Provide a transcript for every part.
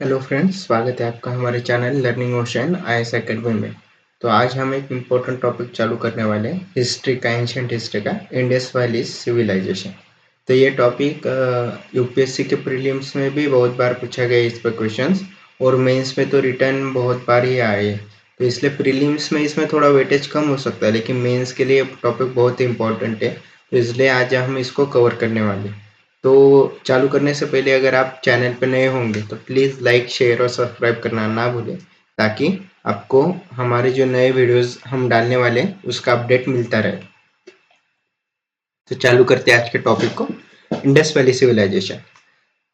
Hello friends, स्वागत है आपका हमारे channel learning ocean IAS academy में। तो आज हम एक इम्पोर्टेंट टॉपिक चालू करने वाले हैं, हिस्ट्री का, एंशिएंट हिस्ट्री का, इंडस वैली सिविलाइजेशन। तो ये टॉपिक यूपीएससी के प्रीलिम्स में भी बहुत बार पूछा गया इस पर क्वेश्चंस, और मेंस में तो रिटर्न बहुत बार ही आए हैं। तो इसलिए प्रीलिम्स में इसमें थोड़ा वेटेज कम हो सकता है, लेकिन मेंस के लिए टॉपिक बहुत ही इंपॉर्टेंट है। तो इसलिए आज हम इसको कवर करने वाले हैं। तो चालू करने से पहले अगर आप चैनल पर नए होंगे तो प्लीज़ लाइक, शेयर और सब्सक्राइब करना ना भूलें, ताकि आपको हमारे जो नए वीडियोस हम डालने वाले हैं उसका अपडेट मिलता रहे। तो चालू करते हैं आज के टॉपिक को, इंडस वैली सिविलाइजेशन।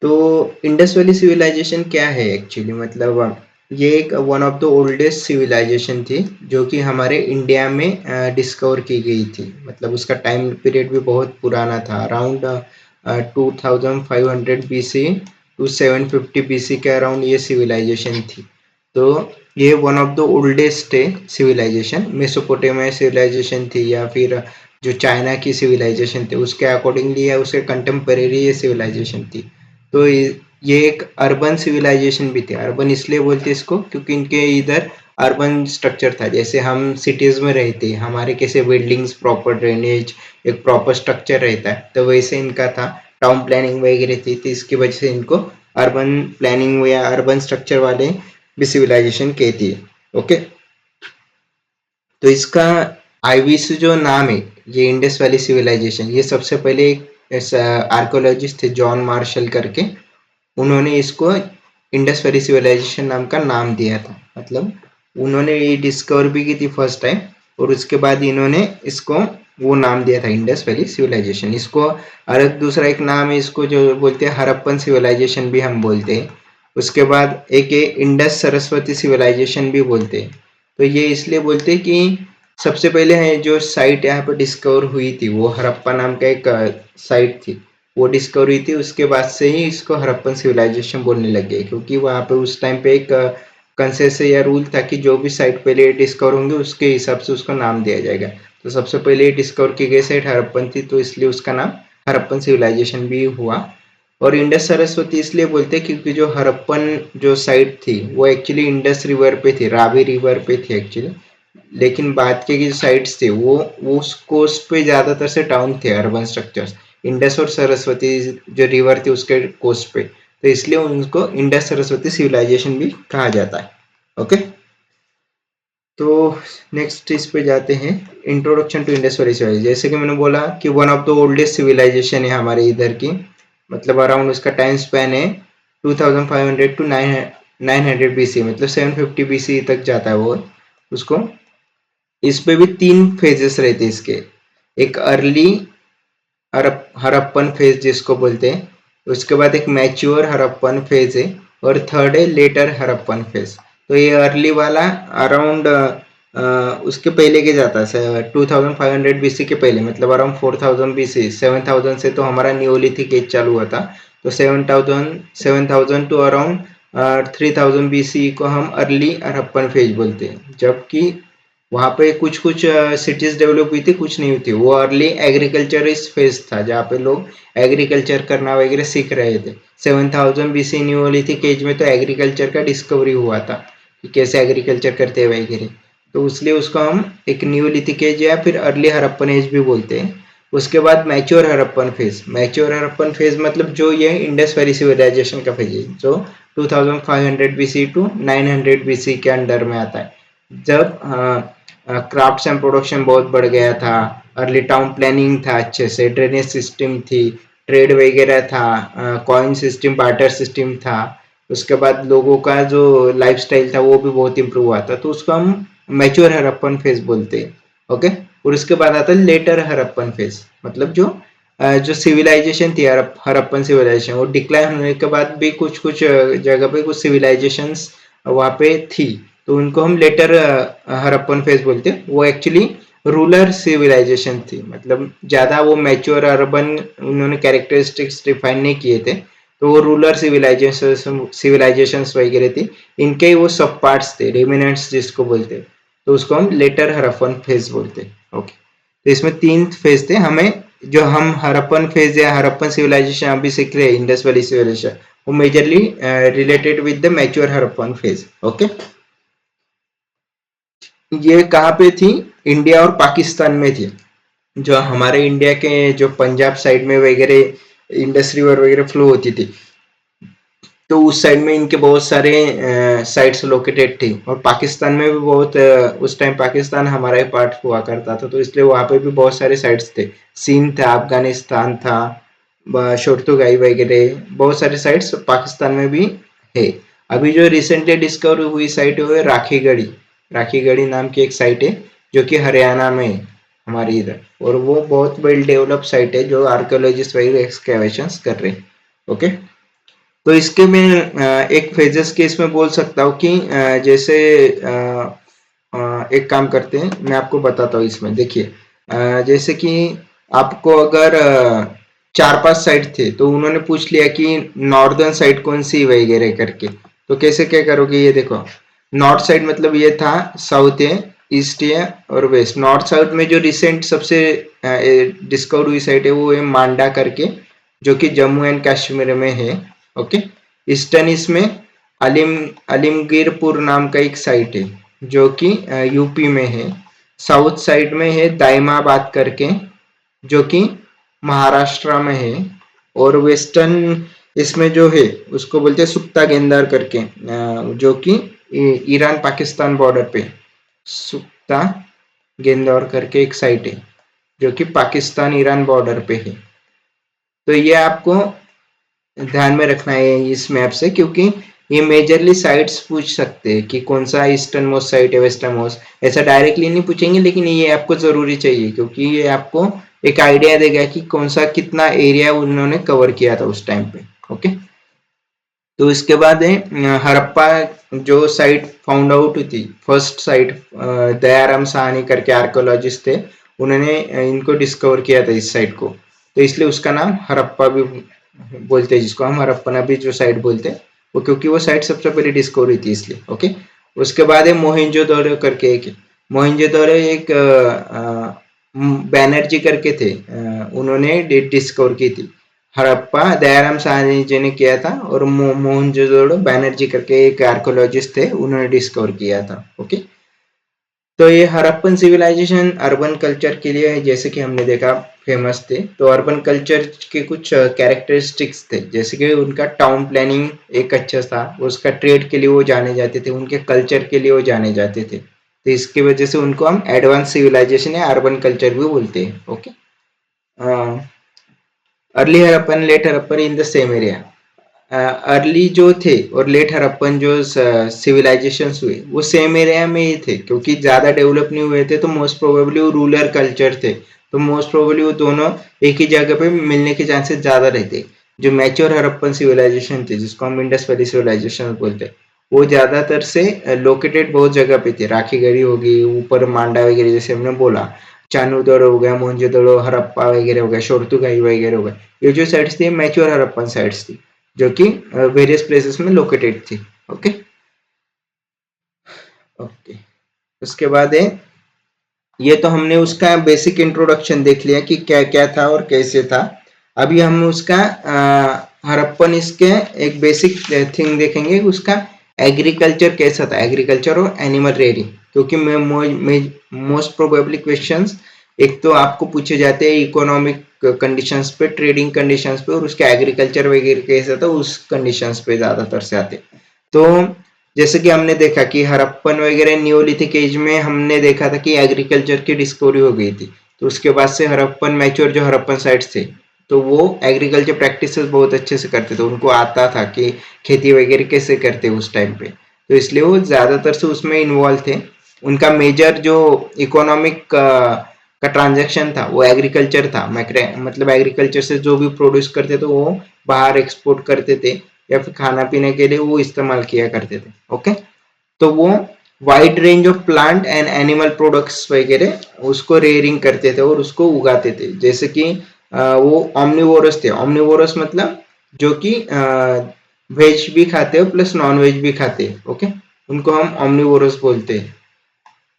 तो इंडस वैली सिविलाइजेशन क्या है एक्चुअली, मतलब ये एक one of the oldest civilization थी जो कि हमारे इंडिया में डिस्कवर की गई थी। मतलब उसका टाइम पीरियड भी बहुत पुराना था, अराउंड 2500 बीसी टू 750 बीसी के अराउंड ये सिविलाइजेशन थी। तो ये one of the oldest civilization, Mesopotamia civilization थी, या फिर जो चाइना की सिविलाइजेशन थी उसके अकॉर्डिंगली या उसके कंटेम्परेरी ये सिविलाइजेशन थी। तो ये एक अर्बन सिविलाइजेशन भी थी। अर्बन इसलिए बोलते इसको क्योंकि इनके इधर अर्बन स्ट्रक्चर था, जैसे हम सिटीज में रहते हैं, हमारे कैसे बिल्डिंग्स, प्रॉपर ड्रेनेज, एक प्रॉपर स्ट्रक्चर रहता है, तो वैसे इनका था। टाउन प्लानिंग वगैरह थी, तो इसकी वजह से इनको अर्बन प्लानिंग या अर्बन स्ट्रक्चर वाले भी सिविलाइजेशन कहती है। ओके, तो इसका आईवीसी जो नाम है, ये इंडस वैली सिविलाइजेशन, ये सबसे पहले एक आर्कोलॉजिस्ट थे जॉन मार्शल करके, उन्होंने इसको इंडस वैली सिविलाइजेशन नाम का नाम दिया था। मतलब उन्होंने ये डिस्कवर भी की थी फर्स्ट टाइम, और उसके बाद इन्होंने इसको वो नाम दिया था, इंडस वैली सिविलाइजेशन। इसको और एक दूसरा एक नाम है, इसको जो बोलते हैं हड़प्पन सिविलाइजेशन भी हम बोलते हैं। उसके बाद एक इंडस सरस्वती सिविलाइजेशन भी बोलते हैं। तो ये इसलिए बोलते हैं कि सबसे पहले है जो साइट यहाँ पर डिस्कवर हुई थी वो हड़प्पा नाम का एक साइट थी, वो डिस्कवर हुई थी। उसके बाद से ही इसको हड़प्पन सिविलाइजेशन बोलने लग गए, क्योंकि वहाँ पे उस टाइम पे एक कंसेंसस या रूल था कि जो भी साइट पहले डिस्कवर होंगे उसके हिसाब से उसको नाम दिया जाएगा। तो सबसे पहले डिस्कवर की गई साइट हड़प्पन थी, तो इसलिए उसका नाम हड़प्पन सिविलाइजेशन भी हुआ। और इंडस सरस्वती इसलिए बोलते हैं क्योंकि जो हड़प्पन जो साइट थी वो एक्चुअली इंडस रिवर पे थी, रावी रिवर पे थी एक्चुअली। लेकिन बाद के जो साइट्स थे वो उस कोस्ट पे ज्यादातर से टाउन थे, अर्बन स्ट्रक्चर्स। इंडस और सरस्वती जो रिवर थी उसके कोस्ट पे, तो इसलिए उनको इंडस सरस्वती सिविलाइजेशन भी कहा जाता है। ओके, तो नेक्स्ट इस पे जाते हैं, introduction to Indus valley civilization. जैसे कि मैंने बोला कि one of the oldest civilization है हमारे इधर की। मतलब अराउंड उसका टाइम स्पैन है 2500 टू 900 बीसी, मतलब 750 बीसी तक जाता है वो। उसको इस पे भी तीन फेजेस रहते हैं इसके। एक अर्ली हड़प्पन फेज जिसको बोलते हैं, उसके बाद एक मैच्योर हड़प्पन फेज है, और थर्ड है लेटर हड़प्पन फेज। तो ये अर्ली वाला अराउंड उसके पहले के जाता है 2500 बीसी के पहले, मतलब अराउंड 4000 बीसी। 7000 से तो हमारा न्यूलिथिक एज चालू हुआ था, तो 7000 टू अराउंड 3000 बीसी को हम अर्ली हड़प्पन फेज बोलते हैं। जबकि वहाँ पे कुछ कुछ सिटीज डेवलप हुई थी, कुछ नहीं हुई थी। वो अर्ली एग्रीकल्चरिस्ट फेज था जहाँ पे लोग एग्रीकल्चर करना वगैरह सीख रहे थे। 7000 बीसी न्यूलिथिक एज में तो एग्रीकल्चर का डिस्कवरी हुआ था कि कैसे एग्रीकल्चर करते हैं वगैरह। तो इसलिए उसको हम एक न्यूलिथिक एज या फिर अर्ली हड़प्पन एज भी बोलते हैं। उसके बाद mature Harappan phase. Mature Harappan phase मतलब जो ये इंडस वैली सिविलाइजेशन का फेज है, जो 2500 बीसी टू 900 बीसी के अंडर में आता है। जब क्राफ्ट्स एंड प्रोडक्शन बहुत बढ़ गया था, अर्ली टाउन प्लानिंग था, अच्छे से ड्रेनेज सिस्टम थी, ट्रेड वगैरह था, कॉइन सिस्टम, बार्टर सिस्टम था। उसके बाद लोगों का जो लाइफस्टाइल था वो भी बहुत इम्प्रूव हुआ था, तो उसको हम मैच्योर हड़प्पन फेज बोलते हैं। ओके, और उसके बाद आता है लेटर हड़प्पन फेज। मतलब जो सिविलाइजेशन थी हड़प्पन सिविलाइजेशन, वो डिक्लाइन होने के बाद भी कुछ कुछ जगह पे कुछ सिविलाइजेशंस वहाँ पे थी, तो उनको हम लेटर हड़प्पन फेज बोलते हैं। वो एक्चुअली रूरल सिविलाइजेशन थी, मतलब ज्यादा वो मैच्योर अर्बन उन्होंने कैरेक्टरिस्टिक्स डिफाइन नहीं किए थे, तो वो रूरल सिविलाइजेशंस वगैरह थी। इनके वो सब पार्ट्स थे, रेमिनेंट्स जिसको बोलते हैं, तो उसको हम लेटर हड़प्पन फेज बोलते हैं। ओके, तो इसमें तीन फेज थे। हमें जो हम हड़प्पन फेज या हड़प्पन सिविलाइजेशन अभी सीख रहे हैं, इंडस वैली सिविलाइजेशन, वो majorly related with the mature Harappan phase. Okay, ये कहाँ पे थी? इंडिया और पाकिस्तान में थी। जो हमारे इंडिया के जो पंजाब साइड में वगैरह इंडस रिवर वगैरह फ्लो होती थी, तो उस साइड में इनके बहुत सारे साइट्स लोकेटेड थी। और पाकिस्तान में भी बहुत उस टाइम पाकिस्तान हमारा ही पार्ट हुआ करता था, तो इसलिए वहाँ पे भी बहुत सारे साइट्स थे। सिंध था, अफगानिस्तान था, शोरतुगाई वगैरह बहुत सारे साइट्स पाकिस्तान में भी है। अभी जो रिसेंटली डिस्कवर हुई साइट है वो राखीगढ़ी, राखीगढ़ी नाम की एक साइट है जो कि हरियाणा में है हमारी इधर, और वो बहुत वेल डेवलप साइट है जो आर्कियोलॉजिस्ट वगैरह एक्सकैवेशंस कर रहे हैं। ओके, तो इसके मैं एक फेजेस के इसमें बोल सकता हूँ कि जैसे एक काम करते हैं, मैं आपको बताता हूँ इसमें। देखिए जैसे कि आपको अगर 4-5 साइड थे तो उन्होंने पूछ लिया कि नॉर्दर्न साइड कौन सी वगैरह करके, तो कैसे क्या करोगे? ये देखो, नॉर्थ साइड मतलब ये था, साउथ है, ईस्ट है और वेस्ट। नॉर्थ साउथ में जो रिसेंट सबसे डिस्कवर हुई साइट है वो है मांडा करके, जो कि जम्मू एंड कश्मीर में है। ओके, ईस्टर्न इसमें अलीमगीरपुर नाम का एक साइट है जो कि यूपी में है। साउथ साइड में है दाइमाबाद करके जो कि महाराष्ट्र में है। और वेस्टर्न इसमें जो है उसको बोलते हैं सुक्ता गेंदार करके, जो कि ईरान पाकिस्तान बॉर्डर पे सुक्ता गेंदौर करके एक साइट है जो कि पाकिस्तान ईरान बॉर्डर पे है। तो ये आपको ध्यान में रखना है इस मैप से, क्योंकि ये मेजरली साइट्स पूछ सकते हैं कि कौन सा ईस्टर्न मोस्ट साइट है, वेस्टर्न मोस्ट। ऐसा डायरेक्टली नहीं पूछेंगे, लेकिन ये आपको जरूरी चाहिए क्योंकि ये आपको एक आइडिया देगा कि कौन सा कितना एरिया उन्होंने कवर किया था उस टाइम पे। ओके, तो इसके बाद है हड़प्पा जो साइट फाउंड आउट हुई थी, फर्स्ट साइट दयाराम साहनी करके आर्कोलॉजिस्ट थे, उन्होंने इनको डिस्कवर किया था इस साइट को, तो इसलिए उसका नाम हड़प्पा भी बोलते हैं, जिसको हम हड़प्पन भी जो साइट बोलते हैं वो, क्योंकि वो साइट सबसे पहले डिस्कवर हुई थी इसलिए। ओके, उसके बाद है मोहिंजोदड़ो करके एक, मोहिंजोदड़ो एक बैनर्जी करके थे, उन्होंने डिस्कवर की थी। हड़प्पा दयाराम साहनी जी ने किया था, और मोहनजोदड़ो बैनर्जी करके एक आर्कोलॉजिस्ट थे, उन्होंने डिस्कवर किया था। ओके, तो ये हड़प्पन सिविलाइजेशन अर्बन कल्चर के लिए जैसे कि हमने देखा फेमस थे। तो अर्बन कल्चर के कुछ कैरेक्टरिस्टिक्स थे, जैसे कि उनका टाउन प्लानिंग एक अच्छा था, उसका ट्रेड के लिए वो जाने जाते थे, उनके कल्चर के लिए वो जाने जाते थे, तो इसकी वजह से उनको हम एडवांस सिविलाइजेशन या अर्बन कल्चर भी बोलते हैं। Okay, early Harappan late Harappan in the same area, early जो थे और लेट हड़प्पन जो सिविलाइजेशन हुए वो सेम एरिया में ही थे, क्योंकि ज्यादा डेवलप नहीं हुए थे, तो मोस्ट प्रोबेबली वो रूरल कल्चर थे, तो मोस्ट प्रोबेबली वो दोनों एक ही जगह पे मिलने के चांसेस ज्यादा रहते। जो मैच्योर हड़प्पन सिविलाइजेशन थे, जिसको हम इंडस वैली सिविलाइजेशन बोलते हैं, वो ज्यादातर से लोकेटेड बहुत जगह पे थे। राखीगढ़ी होगी, ऊपर मांडा वगैरह जैसे हमने बोला, चानूदड़ो हो गया, मोहनजोदड़ो, हड़प्पा वगैरह हो गया, शोरतुगाई वगैरह हो गया, ये जो साइट्स थी मैच्योर हड़प्पन साइट्स थी जो कि वेरियस प्लेसेस में लोकेटेड थी। ओके, ओके, उसके बाद है, ये तो हमने उसका बेसिक इंट्रोडक्शन देख लिया कि क्या क्या था और कैसे था। अभी हम उसका हड़प्पन इसके एक बेसिक थिंग देखेंगे, उसका एग्रीकल्चर कैसा था, एग्रीकल्चर और एनिमल रेयरिंग, क्योंकि मोस्ट प्रोबेबली क्वेश्चंस एक तो आपको पूछे जाते हैं इकोनॉमिक कंडीशंस पे, ट्रेडिंग कंडीशंस पे, और उसके एग्रीकल्चर वगैरह कैसा था उस कंडीशंस पे ज्यादातर से आते। तो जैसे कि हमने देखा कि हड़प्पन वगैरह न्यूलिथिक एज में हमने देखा था कि एग्रीकल्चर की डिस्कवरी हो गई थी, तो उसके बाद से हड़प्पन मैच्योर जो हड़प्पन साइट्स थे, तो वो एग्रीकल्चर प्रैक्टिसेस बहुत अच्छे से करते थे, उनको आता था कि खेती वगैरह कैसे करते उस टाइम पे, तो इसलिए वो ज्यादातर से उसमें इन्वॉल्व थे। उनका मेजर जो इकोनॉमिक का ट्रांजैक्शन था वो एग्रीकल्चर था, मतलब एग्रीकल्चर से जो भी प्रोड्यूस करते थे वो बाहर एक्सपोर्ट करते थे, या फिर खाना पीने के लिए वो इस्तेमाल किया करते थे। ओके, तो वो wide range of plant and animal products वगैरह उसको रेयरिंग करते थे और उसको उगाते थे। जैसे कि वो ऑमनिवोरस थे, ऑमनिवोरस मतलब जो कि वेज भी खाते हो प्लस नॉन वेज भी खाते हैं। ओके, उनको हम ऑमनिवोरस बोलते हैं।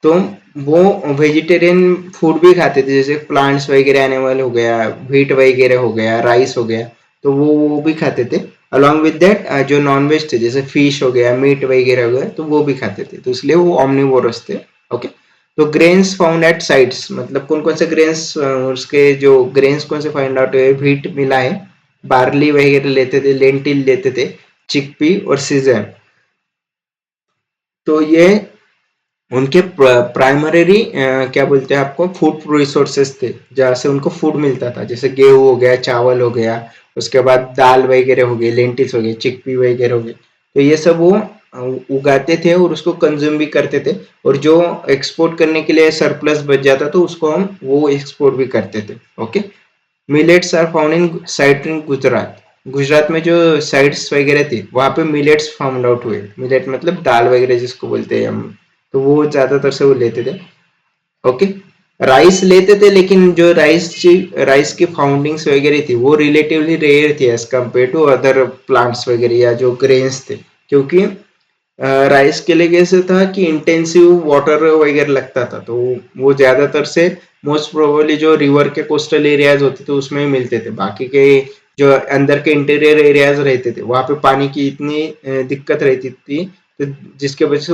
तो वो वेजिटेरियन फूड भी खाते थे, जैसे प्लांट्स वगैरह, एनिमल हो गया, व्हीट वगैरह हो गया, राइस हो गया, तो वो भी खाते थे। अलॉन्ग विद दैट जो नॉन वेज थे जैसे फिश हो गया, मीट वगैरह हो गया, तो वो भी खाते थे, तो इसलिए वो ऑमनिवोरस थे। ओके, तो ग्रेन्स फाउंड एट साइट्स, मतलब कौन कौन से ग्रेन्स, उसके जो ग्रेन्स कौन से फाइंड आउट हुए, व्हीट मिला है, बार्ली वगैरह लेते थे, लेंटिल लेते थे, चिकपी और सीजन। तो ये उनके प्राइमरी क्या बोलते हैं आपको, फूड रिसोर्सेस थे, जहाँ से उनको फूड मिलता था, जैसे गेहूं हो गया, चावल हो गया, उसके बाद दाल वगैरह हो गई, लेंटिल्स हो गए, चिकपी वगैरह हो गए, तो ये सब वो उगाते थे और उसको कंज्यूम भी करते थे, और जो एक्सपोर्ट करने के लिए सरप्लस बच जाता तो उसको हम वो एक्सपोर्ट भी करते थे। Okay, millets are found in site in Gujarat. Gujarat में जो साइट्स वगैरह थी वहां पे मिलेट्स फाउंड आउट हुए। मिलेट मतलब दाल वगैरह जिसको बोलते हैं हम, तो वो ज्यादातर से वो लेते थे। ओके, राइस लेते थे, लेकिन जो राइस की फाउंडिंग्स वगैरह थी वो रिलेटिवली रेयर थी as compared to other plants वगैरह या जो ग्रेन्स थे, क्योंकि राइस के लिए कैसे था कि इंटेंसिव वाटर वगैरह लगता था, तो वो ज्यादातर से मोस्ट प्रोबेबली जो रिवर के कोस्टल एरियाज होते थे उसमें ही मिलते थे। बाकी के जो अंदर के इंटीरियर एरियाज रहते थे वहां पे पानी की इतनी दिक्कत रहती थी, तो जिसके वजह से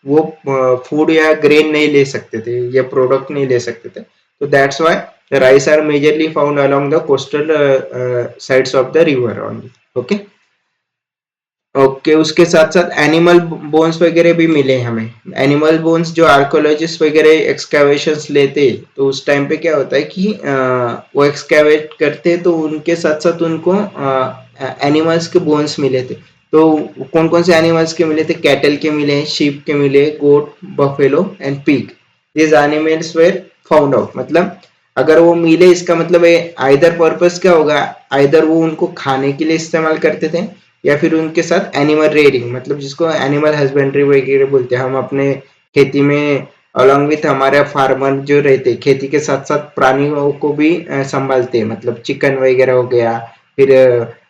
वो फूड या ग्रेन नहीं ले सकते थे या प्रोडक्ट नहीं ले सकते थे। तो that's why rice are majorly found along the coastal sides of the river only. Okay, okay, उसके साथ साथ एनिमल बोन्स वगैरह भी मिले हमें। एनिमल बोन्स जो आर्कोलॉजिस्ट वगैरह एक्सकैवेशंस लेते, तो उस टाइम पे क्या होता है कि वो एक्सकैवेट करते तो उनके साथ साथ उनको एनिमल्स के बोन्स मिले थे। तो कौन कौन से एनिमल्स के मिले थे, कैटल के मिले, शीप के मिले, goat, buffalo and pig. This animals were found out, मतलब अगर वो मिले इसका मतलब आइदर पर्पस क्या होगा, आइदर वो उनको खाने के लिए इस्तेमाल करते थे या फिर उनके साथ एनिमल रेयरिंग, मतलब जिसको एनिमल हस्बेंड्री वगैरह बोलते हैं, हम अपने खेती में अलॉन्ग विथ हमारे फार्मर जो रहते हैं खेती के साथ साथ प्राणियों को भी संभालते हैं, मतलब चिकन वगैरह हो गया, फिर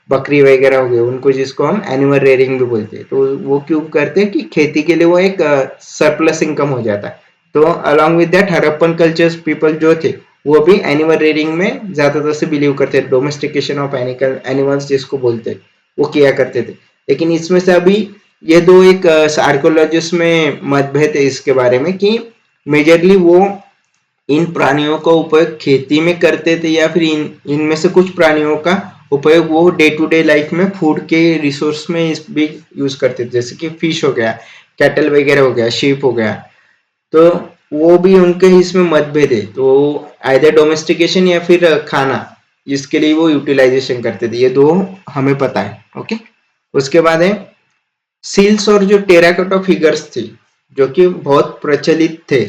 बकरी वगैरह हो गए, उनको जिसको हम एनिमल रेयरिंग भी बोलते हैं। तो वो क्यों करते हैं कि खेती के लिए वो एक सरप्लस इनकम हो जाता है। तो along with that Harappan cultures people जो थे वो भी एनिमल रेयरिंग में ज्यादातर से बिलीव करते थे, डोमेस्टिकेशन ऑफ एनिमल्स जिसको बोलते हैं वो किया करते थे। लेकिन इसमें से अभी ये दो एक आर्कोलॉजिस्ट में मतभेद है इसके बारे में कि मेजरली वो इन प्राणियों का उपयोग खेती में करते थे या फिर इनमें से कुछ प्राणियों का उपयोग वो डे टू डे लाइफ में फूड के रिसोर्स में इस भी यूज करते थे, जैसे कि फिश हो गया, कैटल वगैरह हो गया, शीप हो गया। तो वो भी उनके इसमें मतभेद है, तो आइदर डोमेस्टिकेशन या फिर खाना, इसके लिए वो यूटिलाइजेशन करते थे, ये दो हमें पता है। ओके, उसके बाद है सील्स और जो टेराकोटा फिगर्स थी जो कि बहुत प्रचलित थे,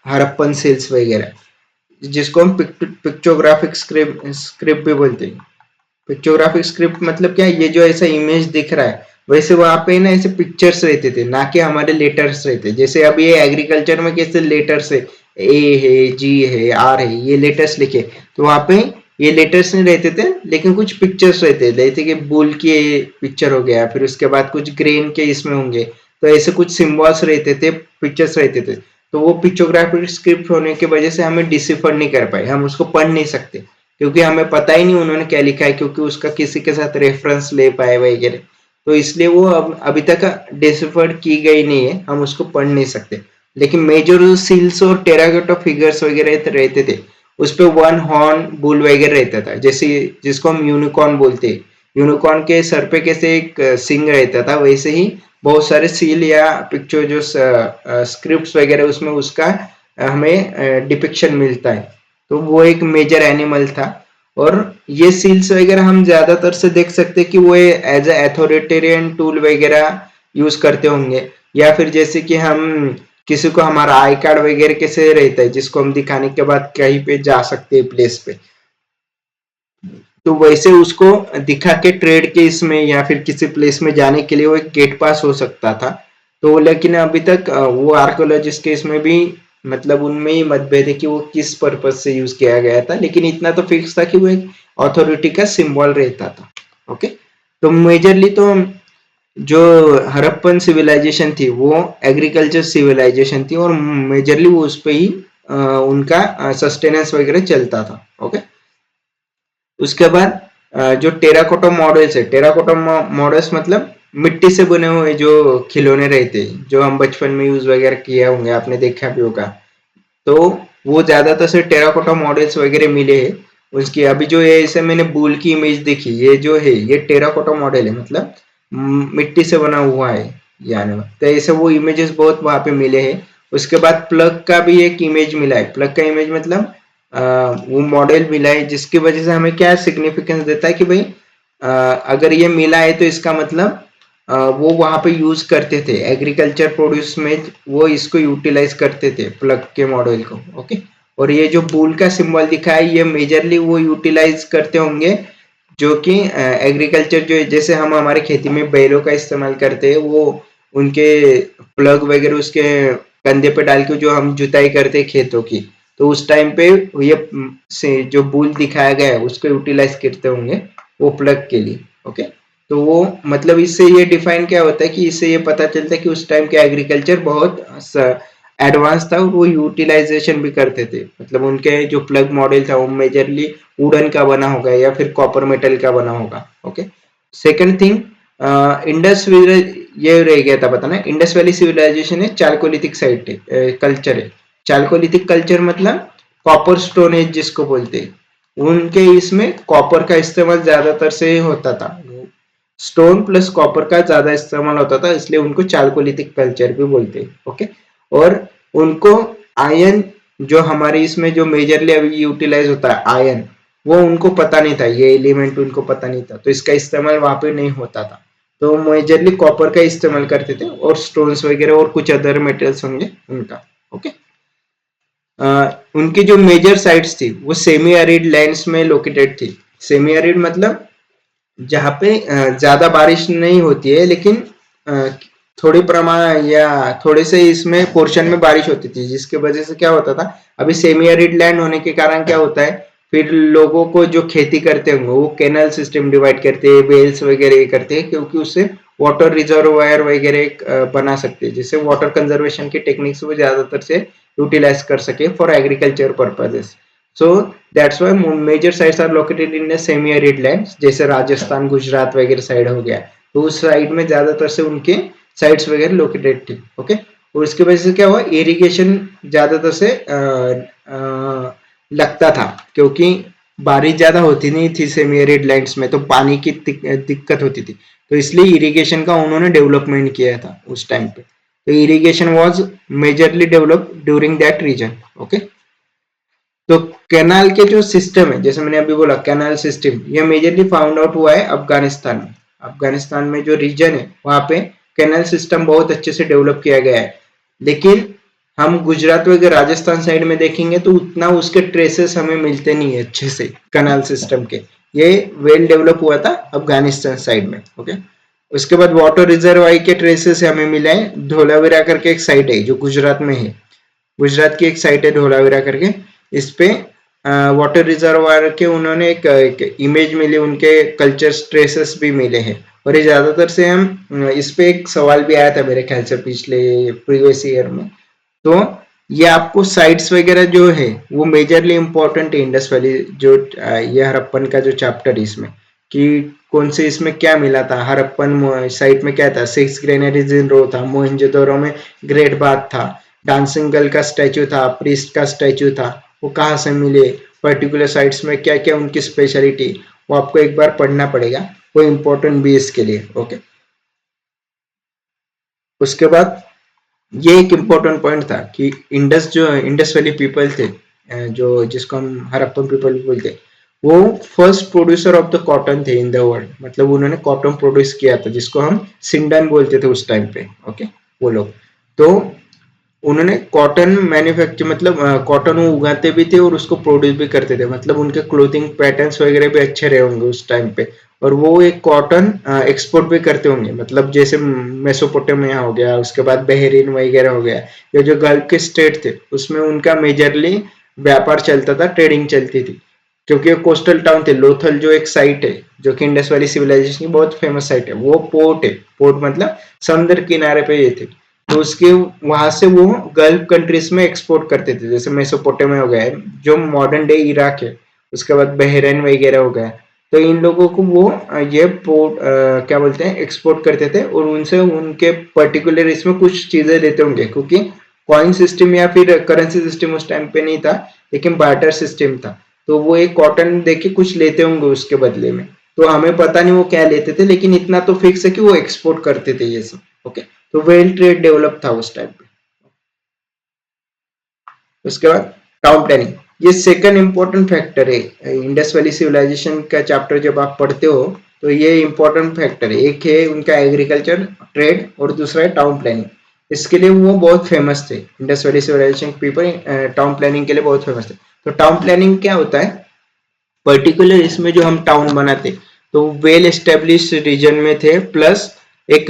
हड़प्पन सील्स वगैरह, जिसको हम पिक्चोग्राफिक स्क्रिप्ट भी बोलते हैं। पिक्चोग्राफिक स्क्रिप्ट मतलब क्या है, ये जो ऐसा इमेज दिख रहा है वैसे वहां पे ना ऐसे पिक्चर्स रहते थे, ना कि हमारे लेटर्स रहते, जैसे अब ये एग्रीकल्चर में कैसे लेटर्स है, ए है, जी है, आर है, ये लेटर्स लिखे, तो वहां पे ये लेटर्स नहीं रहते थे, लेकिन कुछ पिक्चर्स रहते, जैसे कि बुल के पिक्चर हो गया, फिर उसके बाद कुछ ग्रेन के इसमें होंगे, तो ऐसे कुछ सिंबल्स रहते थे, पिक्चर्स रहते थे। तो वो पिक्चोग्राफिक स्क्रिप्ट होने की वजह से हमें डिसिफर नहीं कर पाए, हम उसको पढ़ नहीं सकते, क्योंकि हमें पता ही नहीं उन्होंने क्या लिखा है, क्योंकि उसका किसी के साथ रेफरेंस ले पाए वगैरह, तो इसलिए वो अभी तक डिसिफर्ड की गई नहीं है, हम उसको पढ़ नहीं सकते। लेकिन मेजर सील्स और टेराकोटा फिगर्स वगैरह रहते थे, उस पे वन हॉर्न बुल वगैरह रहता था, जैसे जिसको हम यूनिकॉर्न बोलते हैं। यूनिकॉर्न के सर पे कैसे एक सिंग रहता था, वैसे ही बहुत सारे सील या पिक्चर जो स्क्रिप्ट्स वगैरह उसमें उसका हमें डिपिक्शन मिलता है। तो वो एक मेजर एनिमल था, और ये सील्स वगैरह हम ज्यादातर से देख सकते हैं कि वो एज ए अथॉरिटेरियन टूल वगैरह यूज करते होंगे, या फिर जैसे कि हम किसी को हमारा आई कार्ड वगैरह कैसे रहता है जिसको हम दिखाने के बाद कहीं पे जा सकते हैं प्लेस पे, तो वैसे उसको दिखा के ट्रेड के इसमें या फिर किसी प्लेस में जाने के लिए वो एक गेट पास हो सकता था। तो लेकिन अभी तक वो आर्कोलॉजिस्ट के इसमें भी मतलब उनमें ही मतभेद है कि वो किस पर्पज से यूज किया गया था, लेकिन इतना तो फिक्स था कि वो एक अथॉरिटी का सिंबल रहता था। ओके, तो मेजरली तो जो हड़प्पन सिविलाइजेशन थी वो एग्रीकल्चर सिविलाइजेशन थी, और मेजरली वो उस पे ही उनका सस्टेनेंस वगैरह चलता था। ओके, उसके बाद जो टेराकोटा मॉडल्स है, टेराकोटा मॉडल्स मतलब मिट्टी से बने हुए जो खिलौने रहते हैं, जो हम बचपन में यूज वगैरह किए होंगे, आपने देखा भी होगा। तो वो ज्यादातर से टेराकोटा मॉडल्स वगैरह मिले हैं उसकी। अभी जो ये ऐसे मैंने बुल की इमेज देखी, ये जो है ये टेराकोटा मॉडल है, मतलब मिट्टी से बना हुआ है यानी। तो ऐसे वो इमेजेस बहुत वहां पे मिले हैं। उसके बाद प्लग का भी एक इमेज मिला है। प्लग का इमेज मतलब वो मॉडल मिला है, जिसकी वजह से हमें क्या सिग्निफिकेंस देता है कि भाई अगर ये मिला है तो इसका मतलब वो वहां पे यूज करते थे एग्रीकल्चर प्रोड्यूस में, वो इसको यूटिलाइज करते थे प्लग के मॉडल को। ओके। और ये जो बुल का सिंबल दिखा है, ये मेजरली वो यूटिलाइज करते होंगे जो कि एग्रीकल्चर जो जैसे हम हमारे खेती में बैलों का इस्तेमाल करते हैं, वो उनके प्लग वगैरह उसके कंधे पे डाल के जो हम जुताई करते हैं खेतों की, तो उस टाइम पे ये से जो बुल दिखाया गया है उसको यूटिलाइज करते होंगे वो प्लग के लिए। ओके। तो वो मतलब इससे ये डिफाइन क्या होता है कि इससे ये पता चलता है कि उस टाइम के एग्रीकल्चर बहुत एडवांस था और वो यूटिलाइजेशन भी करते थे। मतलब उनके जो प्लग मॉडल था वो मेजरली वुडन का बना होगा या फिर कॉपर मेटल का बना होगा। ओके। सेकंड थिंग, इंडस ये रह गया था बताना, इंडस वैली सिविलाइजेशन है चालकोलिथिक साइट है, कल्चर है। चालकोलिथिक कल्चर मतलब कॉपर स्टोन एज जिसको बोलते हैं, उनके इसमें कॉपर का इस्तेमाल ज्यादातर से होता था। स्टोन प्लस कॉपर का ज्यादा इस्तेमाल होता था, इसलिए उनको चालकोलिथिक कल्चर भी बोलते हैं। ओके। और उनको आयन, जो हमारे इसमें जो मेजरली अभी यूटिलाइज होता है आयन, वो उनको पता नहीं था, ये एलिमेंट उनको पता नहीं था, तो इसका इस्तेमाल वहां पे नहीं होता था। तो मेजरली कॉपर का इस्तेमाल करते थे और स्टोन्स वगैरह और कुछ अदर मेटल्स होंगे उनका। ओके। उनकी जो मेजर साइट्स थी वो सेमी एरिड लैंड्स में लोकेटेड थी। सेमी एरिड मतलब जहाँ पे ज्यादा बारिश नहीं होती है, लेकिन अ, थोड़ी प्रमाण या थोड़े से इसमें पोर्शन में बारिश होती थी, जिसकी वजह से क्या होता था, अभी सेमी एरिड लैंड होने के कारण क्या होता है, फिर लोगों को जो खेती करते होंगे वो कैनल सिस्टम डिवाइड करते हैं, वेल्स वगैरह करते हैं, क्योंकि उससे वाटर रिजर्वायर वगैरह बना सकते हैं, जिससे वाटर कंजर्वेशन की टेक्निक्स वो ज्यादातर से यूटिलाइज कर सके for agriculture purposes. So that's why major sites are located in the semi-arid lands, जैसे राजस्थान गुजरात वगैरह साइड हो गया, तो उस साइड में ज्यादातर से उनके साइट्स वगैरह लोकेटेड थी। ओके। और उसकी वजह से क्या हुआ, इरिगेशन ज्यादातर से लगता था, क्योंकि बारिश ज्यादा होती नहीं थी सेमी एरिड लैंड्स में, तो पानी की दिक्कत होती थी, तो इसलिए इरिगेशन का उन्होंने डेवलपमेंट किया था उस टाइम पे। तो irrigation was majorly developed during that region. Okay. तो कैनाल के जो सिस्टम है, जैसे मैंने अभी बोला कैनाल सिस्टम, ये मेजरली फाउंड आउट हुआ है अफगानिस्तान में। अफगानिस्तान में जो रीजन है वहां पे कैनाल सिस्टम बहुत अच्छे से डेवलप किया गया है। लेकिन हम गुजरात वगैरह राजस्थान साइड में देखेंगे तो उतना उसके ट्रेसेस हमें मिलते नहीं है अच्छे से कैनाल सिस्टम के। ये वेल डेवलप हुआ था अफगानिस्तान साइड में। ओके। उसके बाद वाटर रिजर्वायर के ट्रेसेस हमें मिले हैं, धोलावीरा करके एक साइट है जो गुजरात में है। गुजरात की एक साइट है धोलावीरा करके, इस पे वाटर रिजर्वायर के उन्होंने एक इमेज मिली, उनके कल्चर ट्रेसेस भी मिले हैं। और ये ज्यादातर से हम इस पे एक सवाल भी आया था मेरे ख्याल से पिछले प्रीवियस ईयर में। तो ये आपको साइट्स वगैरह जो है वो मेजरली इंपॉर्टेंट है इंडस वैली, जो ये हड़प्पन का जो चैप्टर है इसमें, कि कौन से इसमें क्या मिला था। हड़प्पन साइट में क्या था, 6 ग्रेनरीज इन रो था, मोहनजोदड़ो में ग्रेट बाथ था, डांसिंग गर्ल का स्टैचू था, प्रीस्ट का स्टैचू था, वो कहाँ से मिले, पर्टिकुलर साइट्स में क्या क्या उनकी स्पेशलिटी, वो आपको एक बार पढ़ना पड़ेगा, वो इम्पोर्टेंट भी इसके लिए। ओके। उसके बाद ये एक इम्पोर्टेंट पॉइंट था कि इंडस वैली पीपल थे, जो जिसको हम हड़प्पन पीपल बोलते, वो first producer of the cotton थे इन द वर्ल्ड। मतलब उन्होंने कॉटन प्रोड्यूस किया था, जिसको हम सिंडन बोलते थे उस टाइम पे। ओके। वो लोग, तो उन्होंने कॉटन मैन्युफैक्चर मतलब कॉटन वो उगाते भी थे और उसको प्रोड्यूस भी करते थे, मतलब उनके क्लोथिंग पैटर्न्स वगैरह भी अच्छे रहे होंगे उस टाइम पे। और वो एक कॉटन एक्सपोर्ट भी करते होंगे, मतलब जैसे मेसोपोटामिया हो गया, उसके बाद बहरीन वगैरह हो गया, ये जो गल्फ के स्टेट थे उसमें उनका मेजरली व्यापार चलता था, ट्रेडिंग चलती थी। क्योंकि कोस्टल टाउन थे, लोथल जो एक साइट है जो कि इंडस वैली सिविलाइजेशन की बहुत फेमस साइट है, वो पोर्ट है। पोर्ट मतलब समुद्र किनारे पे ये थे, तो उसके वहां से वो गल्फ कंट्रीज में एक्सपोर्ट करते थे, जैसे मेसोपोटामिया हो गया जो मॉडर्न डे इराक है, उसके बाद बहरीन वगैरह हो गया, तो इन लोगों को वो ये पोर्ट क्या बोलते हैं एक्सपोर्ट करते थे और उनसे उनके पर्टिकुलर इसमें कुछ चीजें देते होंगे, क्योंकि कॉइन सिस्टम या फिर करेंसी सिस्टम उस टाइम पे नहीं था, लेकिन बार्टर सिस्टम था। तो वो एक कॉटन देके कुछ लेते होंगे उसके बदले में। तो हमें पता नहीं वो क्या लेते थे, लेकिन इतना तो फिक्स है कि वो एक्सपोर्ट करते थे ये सब। ओके, तो वेल ट्रेड डेवलप था उस टाइम पे। उसके बाद टाउन प्लानिंग, ये सेकंड इंपॉर्टेंट फैक्टर है इंडस वैली सिविलाइजेशन का चैप्टर जब आप पढ़ते हो तो ये इंपॉर्टेंट फैक्टर है। एक है उनका एग्रीकल्चर ट्रेड और दूसरा है टाउन प्लानिंग। इसके लिए वो बहुत फेमस थे, Indus valley civilization people town planning के लिए बहुत फेमस थे। तो टाउन प्लानिंग क्या होता है, पर्टिकुलर इसमें जो हम टाउन बनाते तो वेल एस्टेब्लिश रीजन में थे, प्लस एक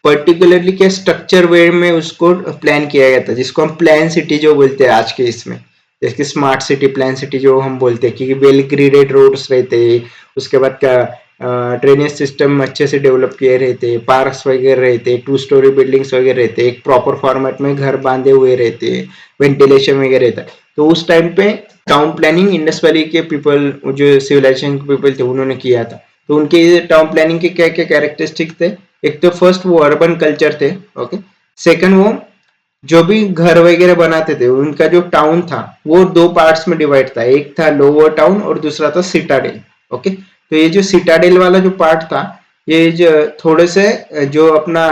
पर्टिकुलरली क्या स्ट्रक्चर वे में उसको प्लान किया गया था, जिसको हम प्लान सिटी जो बोलते हैं आज के इसमें, जैसे स्मार्ट सिटी प्लान सिटी जो हम बोलते हैं, क्योंकि वेल ग्रिडेड रोड्स रहते, उसके बाद का ड्रेनेज सिस्टम अच्छे से डेवलप किए रहते, पार्क्स वगैरह रहते, 2 स्टोरी बिल्डिंग्स वगैरह रहते, एक प्रॉपर फॉर्मेट में घर बांधे हुए रहते, वेंटिलेशन वगैरह रहता है। तो उस टाइम पे टाउन प्लानिंग इंडस वैली के पीपल जो सिविलाइजेशन के पीपल थे उन्होंने किया था। तो उनके टाउन प्लानिंग के क्या क्या कैरेक्टरिस्टिक थे, एक तो फर्स्ट वो अर्बन कल्चर थे। ओके, सेकंड वो जो भी घर वगैरह बनाते थे उनका जो टाउन था वो दो पार्ट्स में डिवाइड था, एक था लोअर टाउन और दूसरा था सिटाडेल। ओके, तो ये जो सिटाडेल वाला जो पार्ट था, ये जो थोड़े से जो अपना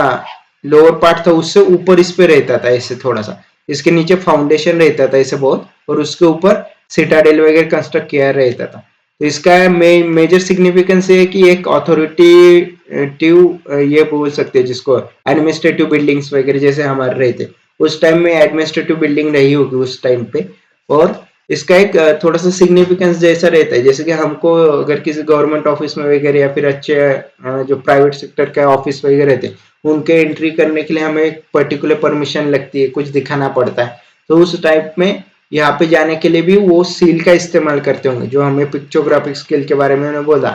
लोअर पार्ट था उससे ऊपर इस पे रहता था ऐसे थोड़ा सा, इसके नीचे फाउंडेशन रहता था ऐसे बहुत, और उसके ऊपर सिटाडेल वगैरह कंस्ट्रक्ट किया रहता था। तो इसका मेजर सिग्निफिकेंस ये है कि एक अथॉरिटेटिव ये बोल सकते हैं जिसको, एडमिनिस्ट्रेटिव बिल्डिंग्स वगैरह जैसे हमारे रहे थे उस टाइम में, एडमिनिस्ट्रेटिव बिल्डिंग रही होगी उस टाइम पे। और इसका एक थोड़ा सा सिग्निफिकेंस जैसा रहता है, जैसे कि हमको अगर किसी गवर्नमेंट ऑफिस में वगैरह या फिर अच्छे जो प्राइवेट सेक्टर का ऑफिस वगैरह रहते हैं उनके एंट्री करने के लिए हमें एक पर्टिकुलर परमिशन लगती है, कुछ दिखाना पड़ता है। तो उस टाइप में यहाँ पे जाने के लिए भी वो सील का इस्तेमाल करते होंगे, जो हमें पिक्चोग्राफिक स्किल के बारे में उन्होंने बोला,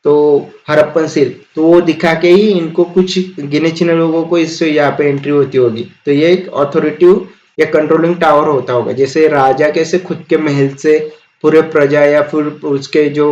तो हड़प्पन सील, तो वो दिखा के ही इनको कुछ गिने चुने लोगों को इससे यहाँ पे एंट्री होती होगी। तो ये एक अथॉरिटिव या कंट्रोलिंग टावर होता होगा, जैसे राजा कैसे खुद के महल से पूरे प्रजा या फिर उसके जो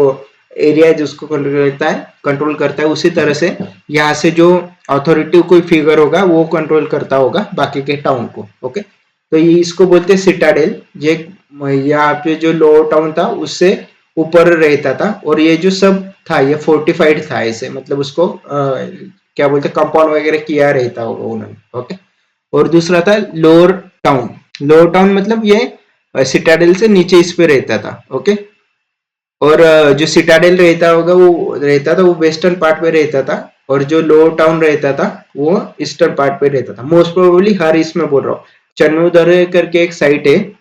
एरिया है जिसको कंट्रोल करता है उसी तरह से यहाँ से जो अथॉरिटिव कोई फिगर होगा वो कंट्रोल करता होगा बाकी के टाउन को। ओके, तो ये इसको बोलते हैं सिटाडेल। ये यहाँ पे जो लोअर टाउन था उससे ऊपर रहता था, और ये जो सब था ये फोर्टिफाइड था ऐसे, मतलब उसको क्या बोलते कंपाउंड वगैरह किया रहता होगा उन्होंने। ओके, और दूसरा था लोअर टाउन। लोअर टाउन मतलब ये सिटाडेल से नीचे इस पे रहता था। ओके, और जो सिटाडेल रहता होगा वो रहता था वो वेस्टर्न पार्ट पे रहता था, और जो लोअर टाउन रहता था वो ईस्टर्न पार्ट पे रहता था। मोस्ट प्रोबेबली हर इसमें बोल रहा हूँ, चन्नूदरे करके एक साइट है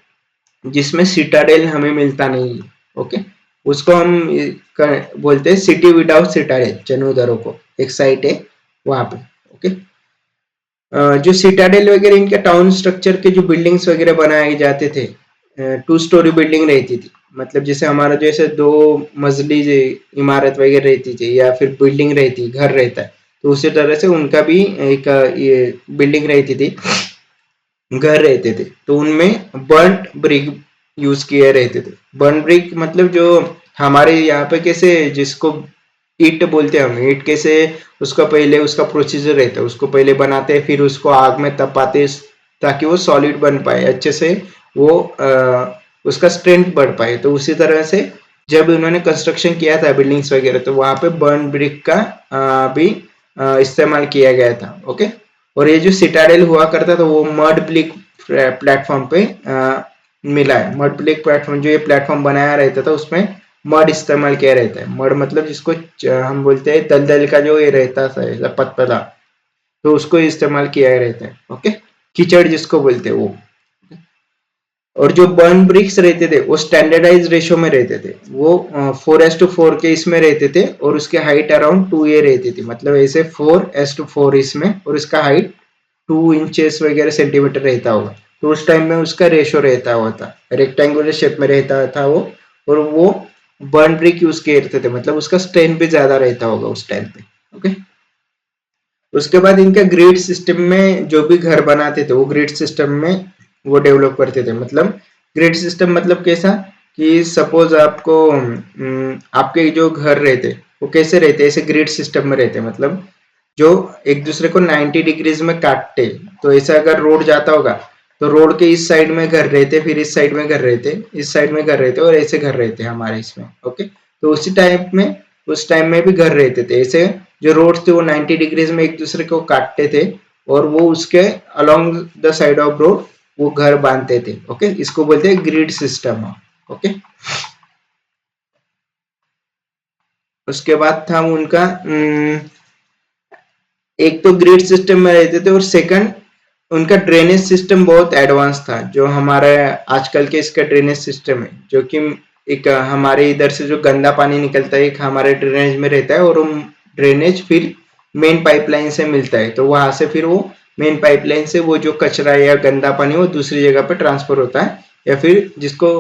जिसमें सिटाडेल हमें मिलता नहीं है। ओके, उसको हम बोलते हैं सिटी विदाउट सिटाडेल, चन्नूदरो को एक साइट है वहां पे। ओके, जो सिटाडेल वगैरह इनके टाउन स्ट्रक्चर के जो बिल्डिंग्स वगैरह बनाए जाते थे, 2 स्टोरी बिल्डिंग रहती थी, मतलब जैसे हमारा जैसे 2 मंजिली इमारत वगैरह रहती थी या फिर बिल्डिंग रहती घर रहता है, तो उसी तरह से उनका भी एक ये बिल्डिंग रहती थी, घर रहते थे। तो उनमें बर्न्ट ब्रिक यूज किए रहते थे। बर्न ब्रिक मतलब जो हमारे यहाँ पे कैसे जिसको ईट बोलते हैं हम, ईट कैसे उसका पहले उसका प्रोसीजर रहता है, उसको पहले बनाते हैं फिर उसको आग में तपाते ताकि वो सॉलिड बन पाए अच्छे से, वो उसका स्ट्रेंथ बढ़ पाए। तो उसी तरह से जब उन्होंने कंस्ट्रक्शन किया था बिल्डिंग्स वगैरह, तो वहां पे बर्न ब्रिक का भी इस्तेमाल किया गया था। ओके, और ये जो सिटाडेल हुआ करता था वो मड ब्रिक प्लेटफॉर्म पे मिला है। मड ब्रिक प्लेटफॉर्म जो ये प्लेटफॉर्म बनाया रहता था उसमें मड इस्तेमाल किया रहता है। मड मतलब जिसको हम बोलते हैं दलदल का जो ये रहता है पतला, तो उसको इस्तेमाल किया रहता है। ओके, कीचड़ जिसको बोलते हैं वो। और जो बर्न ब्रिक्स रहते थे वो स्टैंडर्डाइज रेशो में रहते थे, वो 4:4 के इसमें रहते थे, और उसके हाइट अराउंड 2a रहती थी, मतलब ऐसे 4:4 इसमें, और इसका हाइट 2 इंचेस वगैरह सेंटीमीटर रहता होगा। तो उस टाइम में उसका रेशो रहता हुआ था, रेक्टेंगुलर शेप में रहता था वो, और वो बर्न ब्रिक यूज करते थे, मतलब उसका स्ट्रेंथ भी ज्यादा रहता होगा उस टाइम पे। ओके, उसके बाद इनका ग्रिड सिस्टम में जो भी घर बनाते थे वो ग्रिड सिस्टम में वो डेवलप करते थे। मतलब ग्रिड सिस्टम मतलब कैसा, कि सपोज आपको आपके जो घर रहते वो कैसे रहते, ऐसे ग्रिड सिस्टम में रहते, मतलब जो एक दूसरे को 90 डिग्रीज में काटते। तो ऐसा अगर रोड जाता होगा तो रोड के इस साइड में घर रहते, फिर इस साइड में घर रहते, इस साइड में घर रहते और ऐसे घर रहते हमारे इसमें। ओके, तो उसी टाइप में उस टाइम में भी घर रहते थे ऐसे। जो रोड थे वो 90 डिग्रीज में एक दूसरे को काटते थे और वो उसके along the side of road वो घर बांधते थे। ओके, इसको बोलते हैं ग्रिड सिस्टम। ओके, उसके बाद था उनका एक तो ग्रिड सिस्टम में रहते थे और सेकंड उनका ड्रेनेज सिस्टम बहुत एडवांस था। जो हमारे आजकल के इसका ड्रेनेज सिस्टम है, जो कि एक हमारे इधर से जो गंदा पानी निकलता है एक हमारे ड्रेनेज में रहता है और वो ड्रेनेज फिर मेन पाइपलाइन से मिलता है। तो वहां से फिर वो मेन पाइपलाइन से वो जो कचरा या गंदा पानी वो दूसरी जगह पे ट्रांसफर होता है या फिर जिसको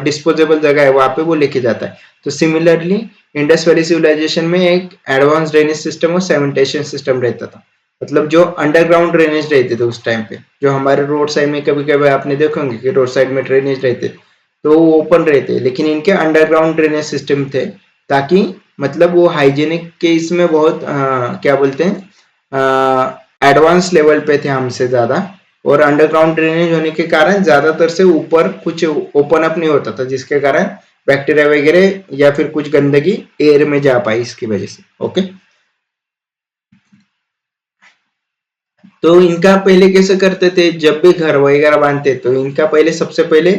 डिस्पोजेबल जगह है वहां पे वो लेके जाता है। तो सिमिलरली इंडस वैली सिविलाइजेशन में एक एडवांस ड्रेनेज सिस्टम और सेमेंटेशन सिस्टम रहता था। मतलब जो अंडरग्राउंड ड्रेनेज रहते थे उस टाइम पे, जो हमारे रोड साइड में कभी कभी आपने देखोगे कि रोड साइड में ड्रेनेज रहते तो वो ओपन रहते, लेकिन इनके अंडरग्राउंड ड्रेनेज सिस्टम थे ताकि मतलब वो हाइजीनिक के इसमें बहुत क्या बोलते हैं एडवांस लेवल पे थे हमसे ज्यादा। और अंडरग्राउंड ड्रेनेज होने के कारण ज्यादातर से ऊपर कुछ ओपन अप नहीं होता था, जिसके कारण बैक्टीरिया वगैरह या फिर कुछ गंदगी एयर में जा पाई इसकी वजह से। ओके, तो इनका पहले कैसे करते थे, जब भी घर वगैरह बांधते तो इनका पहले सबसे पहले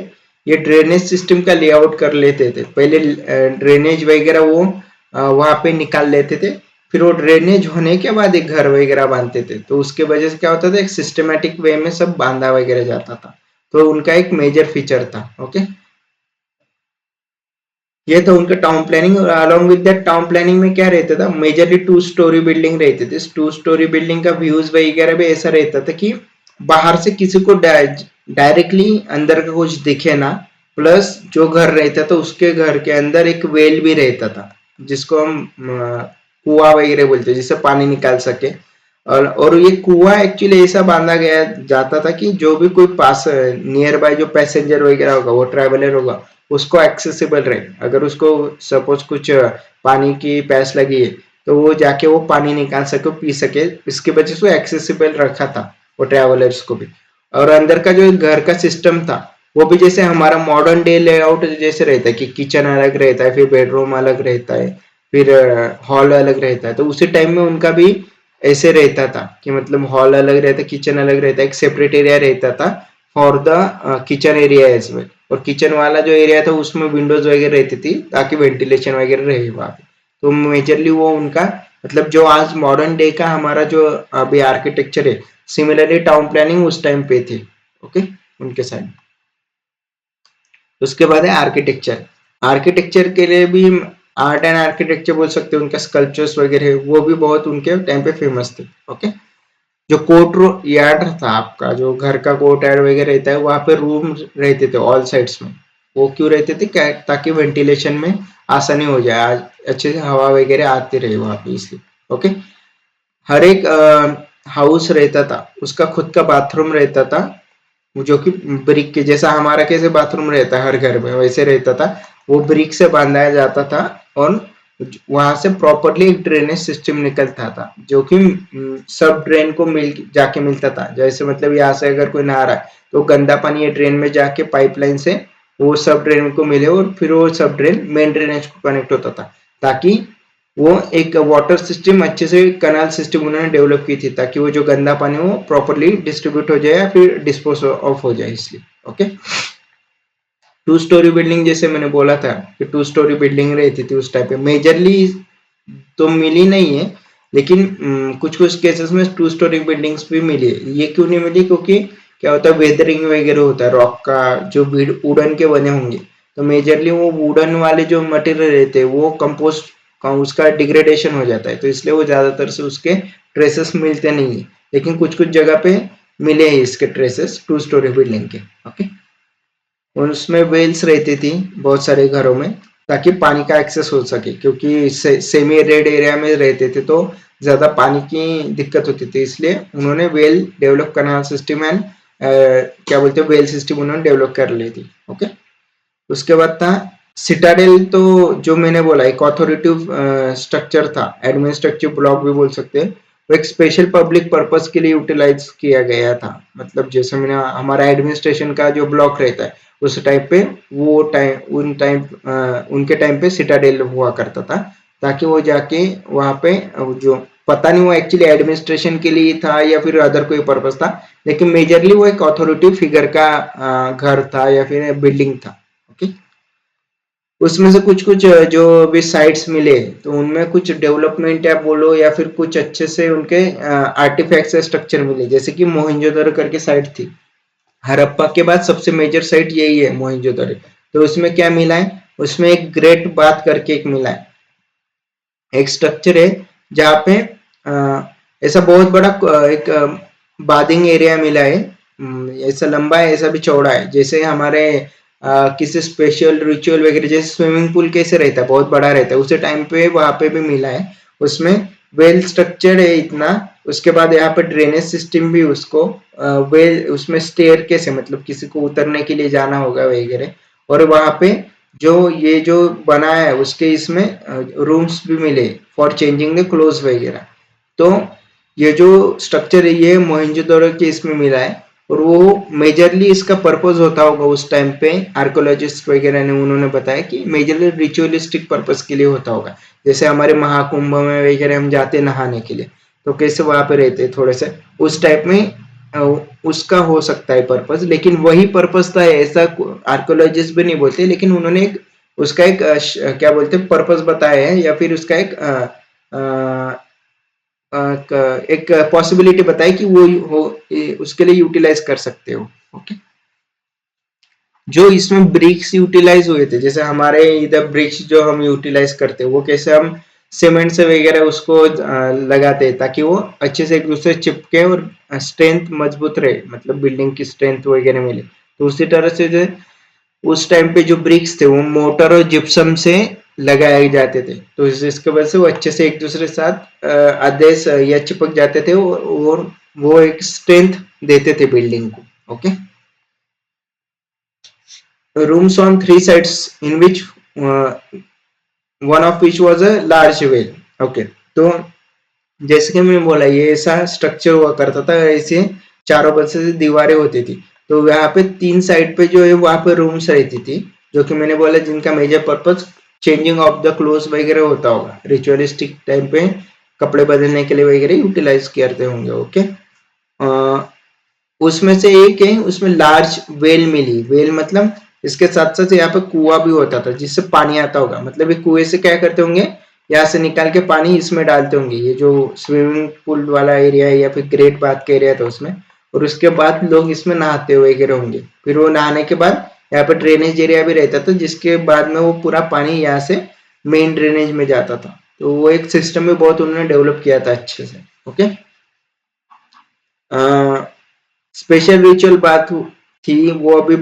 ये ड्रेनेज सिस्टम का लेआउट कर लेते थे। पहले ड्रेनेज वगैरह वो वहां पे निकाल लेते थे, फिर वो ड्रेनेज होने के बाद एक घर वगैरह बांधते थे। तो उसके वजह से क्या होता था, एक सिस्टमेटिक वे में सब बांधा वगैरह जाता था। तो उनका एक मेजर फीचर था। ओके, ये था उनका टाउन प्लानिंग। और along with that town planning में क्या रहता था, मेजरली 2 स्टोरी बिल्डिंग रहते थे। 2 स्टोरी बिल्डिंग का व्यूज वगैरह भी ऐसा रहता था कि बाहर से किसी को डायरेक्टली अंदर का कुछ दिखे ना, प्लस जो घर रहता था उसके घर के अंदर एक वेल भी रहता था, जिसको हम कुआं वगैरह बोलते हैं, जिससे पानी निकाल सके। और ये कुआं एक्चुअली ऐसा बांधा गया जाता था कि जो भी कोई पास नियर बाय जो पैसेंजर वगैरह होगा, वो ट्रैवलर होगा, उसको एक्सेसिबल रहे। अगर उसको सपोज कुछ पानी की प्यास लगी है तो वो जाके वो पानी निकाल सके, पी सके, इसकी वजह से एक्सेसिबल रखा था वो ट्रैवलर्स को भी। और अंदर का जो घर का सिस्टम था वो भी जैसे हमारा मॉडर्न डे लेआउट जैसे रहता है कि किचन अलग रहता है, फिर बेडरूम अलग रहता है, फिर हॉल अलग रहता है। तो उसी टाइम में उनका भी ऐसे रहता था कि मतलब हॉल अलग रहता, किचन अलग रहता, एक सेपरेट एरिया रहता था for the kitchen area as well. और किचन वाला जो एरिया था उसमें विंडोज वगैरह रहती थी ताकि वेंटिलेशन वगैरह रहे वहां पे। तो मेजरली वो उनका मतलब जो आज मॉडर्न डे का हमारा जो अभी आर्किटेक्चर है, सिमिलरली टाउन प्लानिंग उस टाइम पे थी। ओके, उनके साइड। उसके बाद है आर्किटेक्चर। आर्किटेक्चर के लिए भी आर्ट एंड आर्किटेक्चर बोल सकते हैं, उनका स्कल्पचर्स वगैरह वो भी बहुत उनके टाइम पे फेमस थे। ओके, जो कोर्ट यार्ड था आपका, जो घर का कोर्ट यार्ड वगैरह रहता है, वहां पे रूम रहते थे ऑल साइड्स में। वो क्यों रहते थे, क्या ताकि वेंटिलेशन में आसानी हो जाए, आज अच्छे से हवा वगैरह आती रहे वहां पे, इसलिए। ओके, हर एक हाउस रहता था उसका खुद का बाथरूम रहता था, जो कि ब्रिक के जैसा हमारा कैसे बाथरूम रहता है हर घर में वैसे रहता था। वो ब्रिक से बांधा जाता था और वहां से प्रॉपरली एक ड्रेनेज सिस्टम निकलता था, जो कि सब ड्रेन को मिल जाके मिलता था। जैसे मतलब यहाँ से अगर कोई नहा रहा है तो गंदा पानी ये ड्रेन में जाके पाइपलाइन से वो सब ड्रेन को मिले और फिर वो सब ड्रेन मेन ड्रेनेज को कनेक्ट होता था, ताकि वो एक वाटर सिस्टम अच्छे से कनाल सिस्टम उन्होंने डेवलप की थी, ताकि वो जो गंदा पानी वो प्रॉपरली डिस्ट्रीब्यूट हो जाए या फिर डिस्पोज ऑफ हो जाए, इसलिए। ओके, 2 स्टोरी बिल्डिंग जैसे मैंने बोला था कि 2 स्टोरी बिल्डिंग रहती थी उस टाइप पे, मेजरली तो मिली नहीं है, लेकिन कुछ कुछ केसेस में 2 स्टोरी बिल्डिंग्स भी मिली है। ये क्यों नहीं मिली, क्योंकि क्या होता है वेदरिंग वगैरह होता है रॉक का, जो वुडन के बने होंगे, तो मेजरली वो वुडन वाले जो मटेरियल रहते हैं वो कंपोस्ट का उसका डिग्रेडेशन हो जाता है, तो इसलिए वो ज्यादातर से उसके ट्रेसेस मिलते नहीं है। लेकिन कुछ कुछ जगह पे मिले हैं इसके ट्रेसेस 2 स्टोरी बिल्डिंग के। ओके, और उसमें वेल्स रहती थी बहुत सारे घरों में, ताकि पानी का एक्सेस हो सके, क्योंकि सेमी एरिड एरिया में रहते थे तो ज्यादा पानी की दिक्कत होती थी, इसलिए उन्होंने वेल डेवलप करना सिस्टम एंड क्या बोलते हैं वेल सिस्टम उन्होंने डेवलप कर ली थी। ओके, उसके बाद था सिटाडेल, तो जो मैंने बोला एक ऑथोरिटिव स्ट्रक्चर था, एडमिनिस्ट्रेटिव ब्लॉक भी बोल सकते हैं। वो एक स्पेशल पब्लिक पर्पस के लिए यूटिलाइज किया गया था। मतलब जैसे मैंने हमारा एडमिनिस्ट्रेशन का जो ब्लॉक रहता है उस टाइप पे वो उनके टाइम पे सिटाडेल हुआ करता था, ताकि वो जाके वहां पे जो पता नहीं वो एक्चुअली एडमिनिस्ट्रेशन के लिए था या फिर अदर कोई पर्पस था, लेकिन मेजरली वो एक अथॉरिटी फिगर का घर था या फिर बिल्डिंग था। ओके, उसमें से कुछ कुछ जो भी साइट्स मिले तो उनमें कुछ डेवलपमेंट या बोलो या फिर कुछ अच्छे से उनके आर्टिफैक्ट्स या स्ट्रक्चर मिले, जैसे कि मोहनजोदड़ो करके साइट थी। हड़प्पा के बाद सबसे मेजर साइट यही है मोहनजोदड़ो। तो उसमें क्या मिला है, उसमें एक ग्रेट बात करके एक मिला है, एक स्ट्रक्चर है जहाँ पे ऐसा बहुत बड़ा एक बाथिंग एरिया मिला है। ऐसा लंबा है, ऐसा भी चौड़ा है, जैसे हमारे किसी स्पेशल रिचुअल वगैरह जैसे स्विमिंग पूल कैसे रहता है बहुत बड़ा रहता है, उसी टाइम पे वहां पे भी मिला है। उसमें वेल स्ट्रक्चर्ड है इतना। उसके बाद यहाँ पे ड्रेनेज सिस्टम भी उसको वेल, उसमें स्टेयर कैसे मतलब किसी को उतरने के लिए जाना होगा वगैरह। और वहां पे जो ये जो बना है उसके इसमें रूम्स भी मिले फॉर चेंजिंग द क्लोथ्स वगैरह। तो ये जो स्ट्रक्चर है ये मोहनजोदड़ो के इसमें मिला है। और वो मेजरली इसका पर्पस होता होगा उस टाइम पे, आर्कोलॉजिस्ट वगैरह ने उन्होंने बताया कि मेजरली रिचुअलिस्टिक पर्पस के लिए होता होगा। जैसे हमारे महाकुंभ में वगैरह हम जाते नहाने के लिए, तो कैसे वहां पे रहते थोड़े से उस टाइप में उसका हो सकता है पर्पस। लेकिन वही पर्पस था ऐसा आर्कोलॉजिस्ट भी नहीं बोलते, लेकिन उन्होंने एक उसका एक क्या बोलते हैं पर्पस बताया है, या फिर उसका एक एक पॉसिबिलिटी बताई कि वो हो उसके लिए यूटिलाइज कर सकते हो। ओके, जो इसमें ब्रिक्स यूटिलाइज हुए थे, जैसे हमारे इधर ब्रिक्स जो हम यूटिलाइज करते हैं वो कैसे हम सीमेंट से वगैरह उसको लगाते हैं ताकि वो अच्छे से एक दूसरे चिपके और स्ट्रेंथ मजबूत रहे, मतलब बिल्डिंग की स्ट्रेंथ वगैरह मिले। तो उसी तरह से जो उस टाइम पे जो ब्रिक्स थे वो मोटर और जिप्सम से लगाए जाते थे, तो इसके वजह से वो अच्छे से एक दूसरे के साथ आदेश या चिपक जाते थे और वो एक स्ट्रेंथ देते थे बिल्डिंग को। Okay, rooms on three sides in which one of which was a large well. Okay, तो जैसे कि मैंने बोला ये ऐसा स्ट्रक्चर हुआ करता था, ऐसे चारों बगल से दीवारें होती थी। तो यहाँ पे तीन साइड पे जो है वहां पे रूम्स रहती थी, जो कि मैंने बोला जिनका major purpose changing of the clothes वगैरह होता होगा, रिचुअलिस्टिक टाइम पे कपड़े बदलने के लिए वगैरह यूटिलाइज करते होंगे। ओके, उसमें से एक है उसमें लार्ज वेल मिली। वेल मतलब इसके साथ साथ यहाँ पे कुआं भी होता था जिससे पानी आता होगा, मतलब ये कुएं से क्या करते होंगे यहाँ से निकाल के पानी इसमें डालते होंगे, ये जो स्विमिंग पूल वाला एरिया है या फिर ग्रेट बाथ का एरिया था उसमें। और उसके बाद लोग इसमें नहाते हुए वगैरह होंगे, फिर वो नहाने के बाद यहाँ पे ड्रेनेज एरिया भी रहता था जिसके बाद में वो पूरा पानी यहाँ से मेन ड्रेनेज में जाता था। तो वो एक सिस्टम भी बहुत उन्होंने डेवलप किया था अच्छे से। ओके, स्पेशल रिचुअल बात थी वो अभी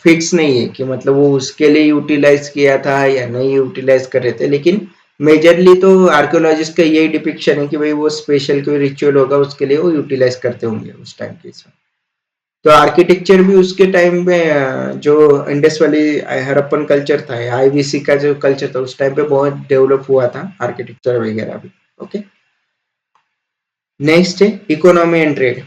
फिक्स नहीं है कि मतलब वो उसके लिए यूटिलाइज किया था या नहीं यूटिलाइज कर रहे थे, लेकिन मेजरली तो आर्कियोलॉजिस्ट का यही डिपिक्शन है कि भाई वो स्पेशल कोई रिचुअल होगा उसके लिए वो यूटिलाइज करते होंगे उस टाइम के इसमें। तो आर्किटेक्चर भी उसके टाइम पे जो इंडस वैली हड़प्पन कल्चर था, आईवीसी का जो कल्चर था उस टाइम पे बहुत डेवलप हुआ था आर्किटेक्चर वगैरह भी। ओके, नेक्स्ट है इकोनॉमी एंड ट्रेड।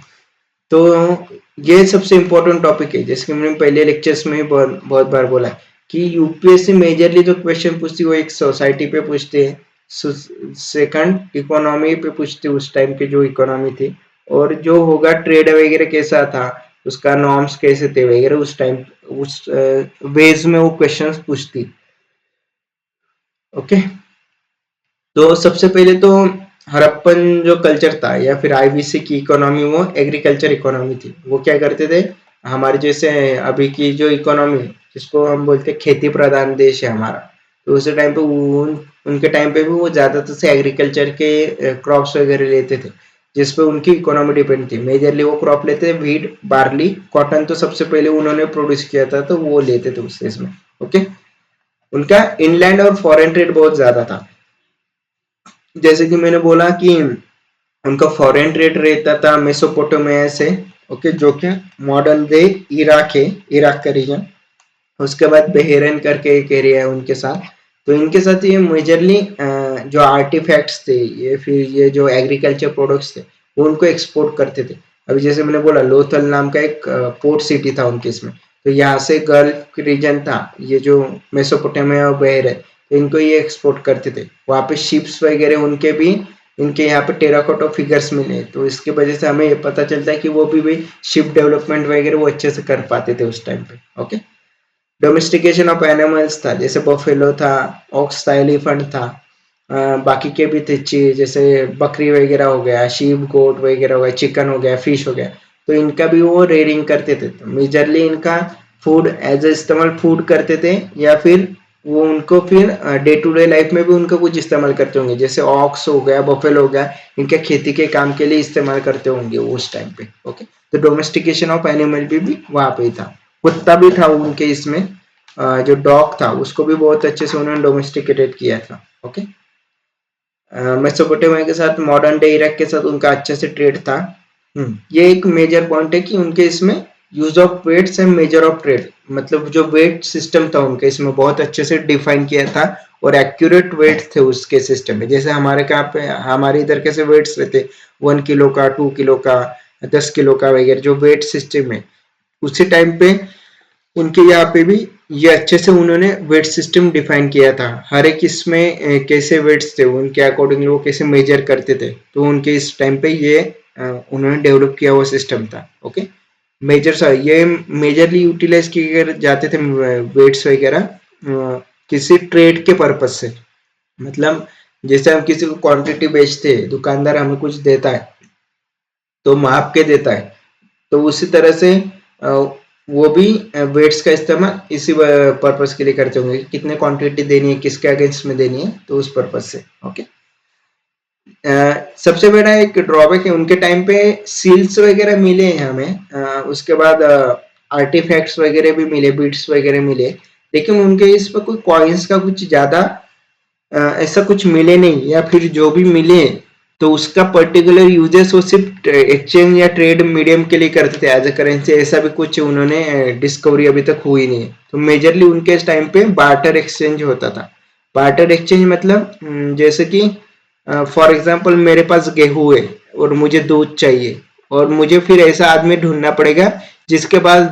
तो ये सबसे इम्पोर्टेंट टॉपिक है, जैसे कि मैंने पहले लेक्चर्स में बहुत बार बोला है कि यूपीएससी मेजरली जो क्वेश्चन पूछती है वो एक सोसाइटी पे पूछते हैं, सेकंड इकोनॉमी पे पूछते उस टाइम के जो इकोनॉमी थी, और जो होगा ट्रेड वगैरह कैसा था, उसका नॉर्म्स कैसे थे वगैरह उस टाइम उस बेस में वो क्वेश्चंस पूछती। ओके, तो सबसे पहले तो हड़प्पन जो कल्चर था या फिर आईवीसी की इकोनॉमी वो एग्रीकल्चर इकोनॉमी थी। वो क्या करते थे, हमारे जैसे अभी की जो इकोनॉमी जिसको हम बोलते हैं खेती प्रधान देश है हमारा, तो उस टाइम पे उनके टाइम पे भी वो ज्यादातर से एग्रीकल्चर के क्रॉप्स वगैरह लेते थे जिसपे उनकी इकोनॉमी डिपेंड थी। मेजरली वो क्रॉप लेते थे व्हीट, बार्ली, कॉटन तो सबसे पहले उन्होंने प्रोड्यूस किया था तो वो लेते थे उस देश में। ओके, उनका इनलैंड और फॉरेन ट्रेड बहुत ज्यादा था। जैसे कि मैंने बोला कि उनका फॉरेन ट्रेड रहता था मेसोपोटामिया से, ओके, जो कि मॉडर्न डे इराक है, इराक का रीजन। उसके बाद बेहरन करके एक एरिया है उनके साथ। तो इनके साथ ये मेजरली जो आर्टिफैक्ट्स थे, ये फिर ये जो एग्रीकल्चर प्रोडक्ट्स थे, वो उनको एक्सपोर्ट करते थे। अभी जैसे मैंने बोला, लोथल नाम का एक पोर्ट सिटी था उनके इसमें, तो यहाँ से गल्फ रीजन था, ये जो मेसोपोटामिया और बहर है, तो इनको ये एक्सपोर्ट करते थे। वहाँ पे शिप्स वगैरह उनके भी, इनके यहाँ पे टेराकोटा फिगर्स मिले, तो इसकी वजह से हमें ये पता चलता है कि वो भी शिप डेवलपमेंट वगैरह वो अच्छे से कर पाते थे उस टाइम पे। ओके, डोमेस्टिकेशन ऑफ एनिमल्स था, जैसे बफेलो था, ऑक्स था, एलिफेंट था, बाकी के भी थे चीज, जैसे बकरी वगैरह हो गया, शीप गोट वगैरह हो गया, चिकन हो गया, फिश हो गया, तो इनका भी वो रेयरिंग करते थे। तो मेजरली इनका फूड एज ए इस्तेमाल फूड करते थे, या फिर वो उनको फिर डे टू डे लाइफ में भी उनका कुछ इस्तेमाल करते होंगे, जैसे ऑक्स हो गया, बफेलो हो गया, इनके खेती के काम के लिए इस्तेमाल करते होंगे उस टाइम पे। ओके, तो डोमेस्टिकेशन ऑफ एनिमल भी वहां पे ही था। कुत्ता भी था उनके इसमें, जो डॉग था उसको भी बहुत अच्छे से उन्होंने डोमेस्टिकेटेड किया था। ओके, मेसोपोटामिया के साथ, मॉडर्न डे इराक के साथ उनका अच्छे से ट्रेड था। ये एक मेजर पॉइंट है कि उनके इसमें use of weights and measure of trade, मतलब जो वेट सिस्टम था उनके इसमें बहुत अच्छे से डिफाइन किया था, और एक्यूरेट वेट थे उसके सिस्टम में। जैसे हमारे कहाँ पे, हमारे इधर कैसे वेट्स रहते, 1 किलो का, 2 किलो का, 10 किलो का वगैरह जो वेट सिस्टम है, उसी टाइम पे उनके यहाँ पे भी ये अच्छे से उन्होंने वेट सिस्टम डिफाइन किया था। हर एक इसमें कैसे वेट्स थे उनके अकॉर्डिंगली वो कैसे मेजर करते थे, तो उनके इस टाइम पे ये उन्होंने डेवलप किया हुआ सिस्टम था। ओके, मेजर ये मेजरली यूटिलाइज किए जाते थे वेट्स वगैरह किसी ट्रेड के पर्पज से। मतलब जैसे हम किसी को क्वांटिटी बेचते हैं, दुकानदार हमें कुछ देता है तो माप के देता है, तो उसी तरह से वो भी वेट्स का इस्तेमाल इसी पर्पस के लिए करते होंगे, कितने क्वांटिटी देनी है, किसके अगेंस्ट में देनी है, तो उस पर्पज से। ओके, सबसे बड़ा एक ड्रॉबैक है, उनके टाइम पे सील्स वगैरह मिले हैं हमें, उसके बाद आर्टिफैक्ट्स वगैरह भी मिले, बीट्स वगैरह मिले, लेकिन उनके इस पर कोई कॉइन्स का कुछ ज्यादा ऐसा कुछ मिले नहीं, या फिर जो भी मिले तो उसका पर्टिकुलर यूजेस वो सिर्फ एक्सचेंज या ट्रेड मीडियम के लिए करते थे एज ए करेंसी, ऐसा भी कुछ उन्होंने डिस्कवरी अभी तक हुई नहीं है। तो मेजरली उनके टाइम पे बार्टर एक्सचेंज होता था। बार्टर एक्सचेंज मतलब जैसे कि फॉर एग्जांपल मेरे पास गेहूं है और मुझे दूध चाहिए, और मुझे फिर ऐसा आदमी ढूंढना पड़ेगा जिसके पास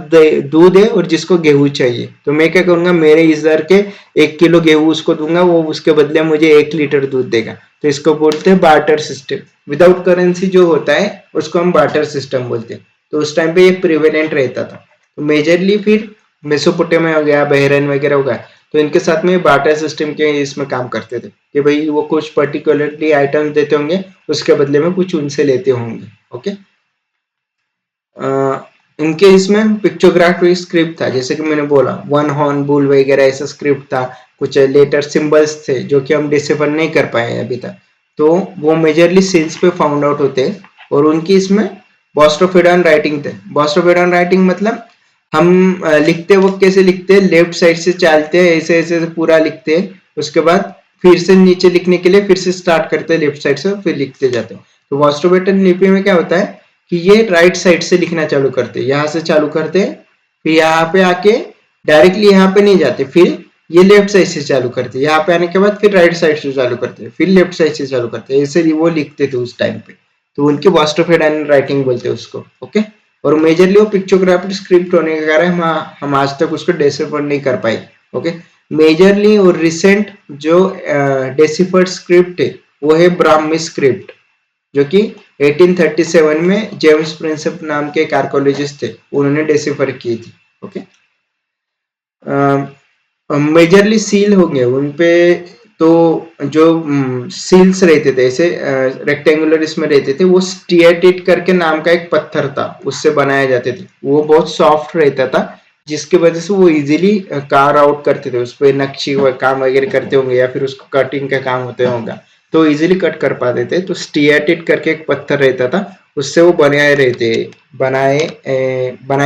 दूध है और जिसको गेहूं चाहिए, तो मैं क्या करूंगा, मेरे इस दर के 1 किलो गेहूं उसको दूंगा, वो उसके बदले मुझे 1 लीटर दूध देगा। तो इसको बोलते हैं बार्टर सिस्टम। विदाउट करेंसी जो होता है उसको हम बार्टर सिस्टम बोलते हैं। तो उस टाइम पे ये प्रिवेलेंट रहता था। तो मेजरली फिर मेसोपोटामिया हो गया, बहरैन वगैरह हो गया, तो इनके साथ में बार्टर सिस्टम के इसमें काम करते थे कि भाई वो कुछ पर्टिकुलरली आइटम देते होंगे, उसके बदले में कुछ उनसे लेते होंगे। ओके, इनके इसमें पिक्चोग्राफी स्क्रिप्ट था, जैसे कि मैंने बोला वन हॉर्न बुल वगैरह ऐसा स्क्रिप्ट था, कुछ लेटर सिंबल्स थे जो कि हम डिसिफर नहीं कर पाए अभी तक, तो वो मेजरली सील्स पे फाउंड आउट होते हैं। और उनकी इसमें बॉस्ट्रोफेडान राइटिंग थे। बॉस्ट्रोफेडान राइटिंग मतलब हम लिखते वक्त कैसे लिखते हैं, लेफ्ट साइड से चलते हैं, ऐसे ऐसे पूरा लिखते हैं, उसके बाद फिर से नीचे लिखने के लिए फिर से स्टार्ट करते हैं लेफ्ट साइड से, फिर लिखते जाते हैं। तो बॉस्ट्रोफेडान लिपि में क्या होता है कि ये राइट साइड से लिखना चालू करते हैं, यहाँ से चालू करते हैं, फिर यहाँ पे आके डायरेक्टली यहाँ पे नहीं जाते, फिर ये लेफ्ट साइड से चालू करते हैं, यहाँ पे आने के बाद फिर राइट साइड से चालू करते हैं, फिर लेफ्ट साइड से चालू करते हैं, ऐसे वो लिखते थे उस टाइम पे। तो उनकी बॉस्ट्रोफेडान राइटिंग बोलते हैं उसको। ओके, और मेजरली वो पिक्चोग्राफिक स्क्रिप्ट होने के कारण हम आज तक उसको डेसिफर नहीं कर पाए। ओके, मेजरली और रिसेंट जो डेसिफर्ड स्क्रिप्ट है वो है ब्राह्मी स्क्रिप्ट, जो कि 1837 में जेम्स प्रिंसेप नाम के एक आर्कोलॉजिस्ट थे, उन्होंने डेसिफर की थी। ओके, मेजरली सील होंगे उनपे, तो जो सील्स रहते थे ऐसे रेक्टेंगुलर इसमें रहते थे, वो स्टिएटिट करके नाम का एक पत्थर था, उससे बनाए जाते थे। वो बहुत सॉफ्ट रहता था, जिसकी वजह से वो इजीली कार आउट करते थे, उस पर नक्शी काम वगैरह करते होंगे, या फिर उसको कटिंग का काम होते होगा, तो इजीली कट कर पाते थे। तो स्टिएटिट करके एक पत्थर रहता था, उससे वो बनाए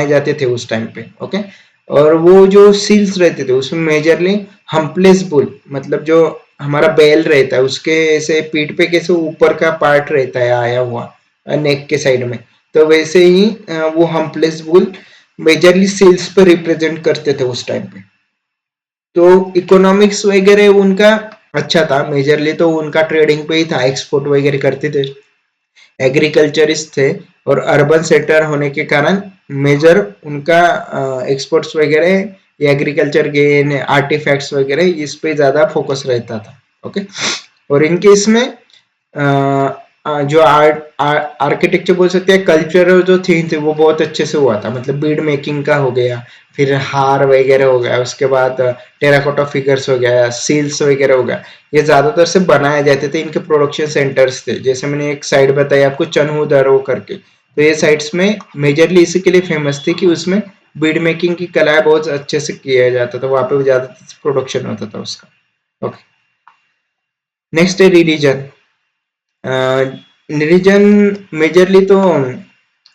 जाते थे उस टाइम पे। ओके, और वो जो सील्स रहते थे उसमें मेजरली हम्पलेस बुल, मतलब जो हमारा बैल रहता है उसके ऐसे पीठ पे कैसे ऊपर का पार्ट रहता है आया हुआ नेक के साइड में, तो वैसे ही वो हम्पलेस बुल मेजरली सील्स पे रिप्रेजेंट करते थे उस टाइम पे। तो इकोनॉमिक्स वगैरह उनका अच्छा था, मेजरली तो उनका ट्रेडिंग पे ही था, एक्सपोर्ट वगैरह करते थे, एग्रीकल्चरिस्ट थे, और अर्बन सेक्टर होने के कारण मेजर उनका एक्सपोर्ट्स वगैरह, एग्रीकल्चर गेन, आर्टिफैक्ट्स वगैरह इस पे ज्यादा फोकस रहता था। ओके, और इनके इसमें जो आर्किटेक्चर बोल सकते हैं, कल्चरल जो थीम थे वो बहुत अच्छे से हुआ था, मतलब बीड मेकिंग का हो गया, फिर हार वगैरह हो गया, उसके बाद टेराकोटा फिगर्स हो गया, सील्स वगैरह हो गया, ये ज्यादातर से बनाए जाते थे, इनके प्रोडक्शन सेंटर्स थे। जैसे मैंने एक साइड बताई आपको चन्हू दरो करके, तो ये साइट्स में मेजरली इसी के लिए फेमस थी कि उसमें बीड मेकिंग की कला बहुत अच्छे से किया जाता था, वहां पे ज्यादा प्रोडक्शन होता था उसका। ओके, नेक्स्ट है रिलीजन। रिलीजन मेजरली तो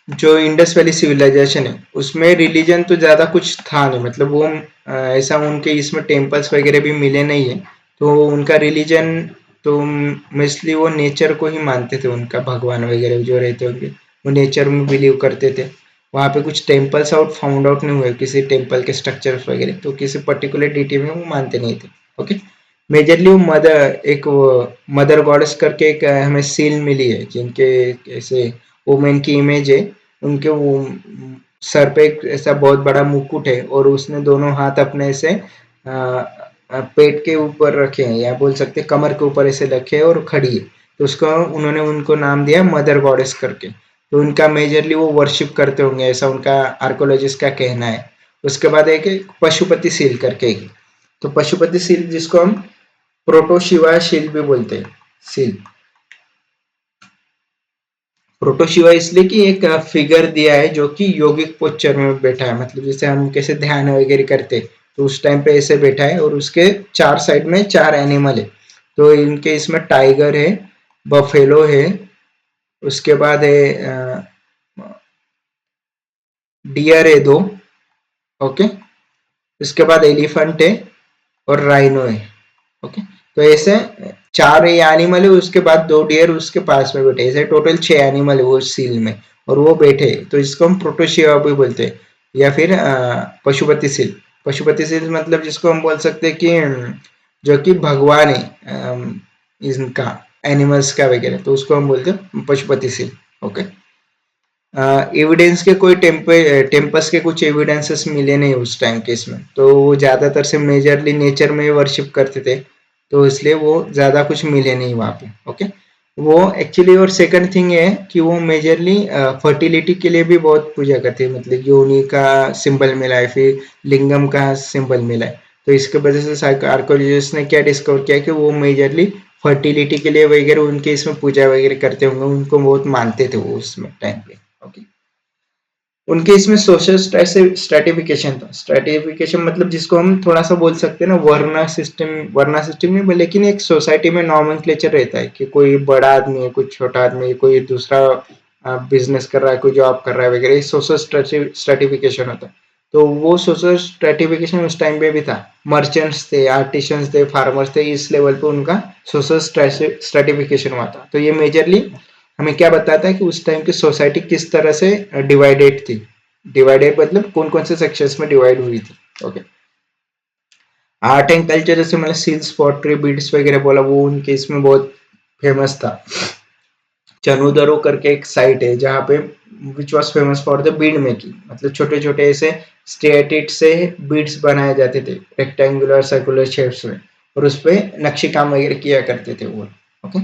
जो इंडस वैली सिविलाइजेशन है उसमें रिलीजन तो ज्यादा कुछ था नहीं, मतलब वो ऐसा उनके इसमें टेम्पल्स वगैरह भी मिले नहीं है, तो उनका रिलीजन तो मोस्टली वो नेचर को ही मानते थे, उनका भगवान वगैरह जो रहते होंगे वो नेचर में बिलीव करते थे। वहाँ पे कुछ टेम्पल्स आउट फाउंड आउट नहीं हुए, किसी टेम्पल के स्ट्रक्चर्स वगैरह, तो किसी पर्टिकुलर डिटी में वो मानते नहीं थे। ओके, मेजरली वो मदर गॉडेस करके एक हमें सील मिली है, जिनके ऐसे वुमेन की इमेज है, उनके वो सर पे एक ऐसा बहुत बड़ा मुकुट है, और उसने दोनों हाथ अपने ऐसे पेट के ऊपर रखे हैं, या बोल सकते कमर के ऊपर ऐसे रखे हैं और खड़ी है, तो उसको उन्होंने उनको नाम दिया मदर गॉडेस करके। तो उनका मेजरली वो वर्शिप करते होंगे, ऐसा उनका आर्कोलॉजिस्ट का कहना है। उसके बाद एक पशुपति सील करके एक, तो पशुपति सील जिसको हम प्रोटोशिवा शील भी बोलते हैं, सील। प्रोटोशिवा इसलिए कि एक फिगर दिया है जो कि योगिक पोस्चर में बैठा है, मतलब जैसे हम कैसे ध्यान वगैरह करते, तो उस टाइम पे ऐसे बैठा है, और उसके चार साइड में चार एनिमल है, तो इनके इसमें टाइगर है, बफेलो है, उसके बाद है डियर है दो। ओके, उसके बाद एलिफेंट है, और राइनो है। ओके, तो ऐसे चार ये एनिमल है, उसके बाद दो डियर उसके पास में बैठे, ऐसे टोटल 6 एनिमल है वो सील में, और वो बैठे, तो इसको हम प्रोटोशिया भी बोलते हैं, या फिर पशुपति सील। पशुपति सील मतलब जिसको हम बोल सकते हैं कि जो कि भगवान है इनका, एनिमल्स का वगैरह, तो उसको हम बोलते हैं पशुपति सील। ओके, एविडेंस के कोई टेम्पस के कुछ एविडेंसेस मिले नहीं उस टाइम के इसमें, तो वो ज्यादातर से मेजरली नेचर में वर्शिप करते थे, तो इसलिए वो ज्यादा कुछ मिले नहीं वहाँ पे। ओके, वो एक्चुअली, और सेकंड थिंग ये है कि वो मेजरली फर्टिलिटी के लिए भी बहुत पूजा करते हैं, मतलब योनि का सिंबल मिला है, फिर लिंगम का सिंबल मिला है, तो इसके वजह से आर्कोलॉजिस्ट ने क्या डिस्कवर किया कि वो मेजरली फर्टिलिटी के लिए वगैरह उनके इसमें पूजा वगैरह करते होंगे, उनको बहुत मानते थे वो उसमें टाइम पे। ओके, उनके इसमें सोशल स्ट्रेटिफिकेशन था, स्ट्रेटिफिकेशन मतलब जिसको हम थोड़ा सा बोल सकते हैं ना वर्ना सिस्टम नहीं, लेकिन एक सोसाइटी में नॉमेनक्लेचर रहता है कि कोई बड़ा आदमी है, कोई छोटा आदमी है, कोई दूसरा बिजनेस कर रहा है, कोई जॉब कर रहा है वगैरह, सोशल स्ट्रेटिफिकेशन होता है। तो वो सोशल स्ट्रेटिफिकेशन उस टाइम पे भी था, मर्चेंट्स थे, आर्टिशंस थे, फार्मर्स थे, इस लेवल पे उनका सोशल स्ट्रेटिफिकेशन हुआ था। तो ये मेजरली हमें क्या बताता है कि उस टाइम की सोसाइटी किस तरह से डिवाइडेड थी, डिवाइडेड मतलब कौन कौन से सेक्शंस में डिवाइड हुई थी। ओके, आर्ट एंड कल्चर जैसे मैंने सील्स, पॉटरी, बीड्स वगैरह बोला, वो उनके इसमें बहुत फेमस था। चनुदरो करके एक साइट है जहाँ पे which was famous for the bead making, मतलब छोटे छोटे ऐसे स्टेटिट से बीड्स बनाए जाते थे रेक्टेंगुलर सर्कुलर शेप्स में, और उस पे नक्शे काम वगैरह किया करते थे वो। Okay,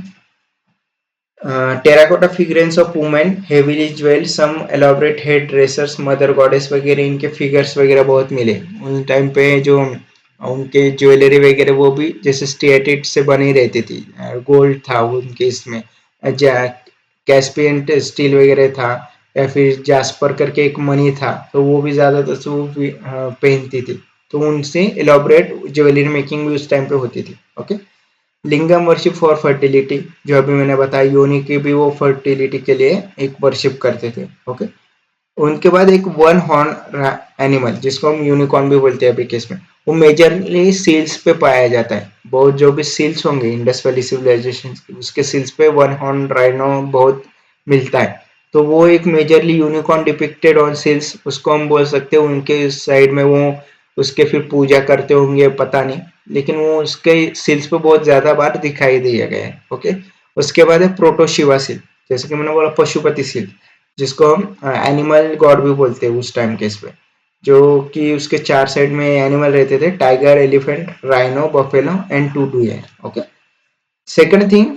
terracotta figurines of women heavily jewelled, some elaborate head dressers, mother goddess वगैरह, इनके फिगर्स वगैरह बहुत मिले उन टाइम पे। जो उनके ज्वेलरी वगैरह वो भी जैसे स्टेटिट से बनी रहती थी, गोल्ड था उनके इसमें, कैस्पियन स्टील वगैरह था, या फिर जास्पर करके एक मनी था, तो वो भी ज्यादातर से वो भी पहनती थी, तो उनसे एलॉबरेट ज्वेलरी मेकिंग भी उस टाइम पे होती थी। Okay, lingam worship for fertility, जो अभी मैंने बताया, योनि की भी वो फर्टिलिटी के लिए एक वर्शिप करते थे। ओके, उनके बाद एक वन हॉर्न एनिमल जिसको हम यूनिकॉर्न भी बोलते हैं अभी केस में, वो मेजरली सील्स पे पाया जाता है, बहुत जो भी सील्स होंगे इंडस वैली सिविलाइजेशन उसके सील्स पे वन हॉर्न राइनो बहुत मिलता है, तो वो एक majorly unicorn depicted on seals, उसको हम बोल सकते हैं उनके साइड में वो उसके फिर पूजा करते होंगे पता नहीं, लेकिन वो उसके सील्स पे बहुत ज्यादा बार दिखाई दिया गया है। ओके, उसके बाद है प्रोटोशिवा सील, जैसे कि मैंने बोला पशुपति सील, जिसको हम एनिमल गॉड भी बोलते हैं उस टाइम के इस पे, जो कि उसके 4 साइड में एनिमल रहते थे, tiger, elephant, rhino, buffalo and two deer. Okay, second thing,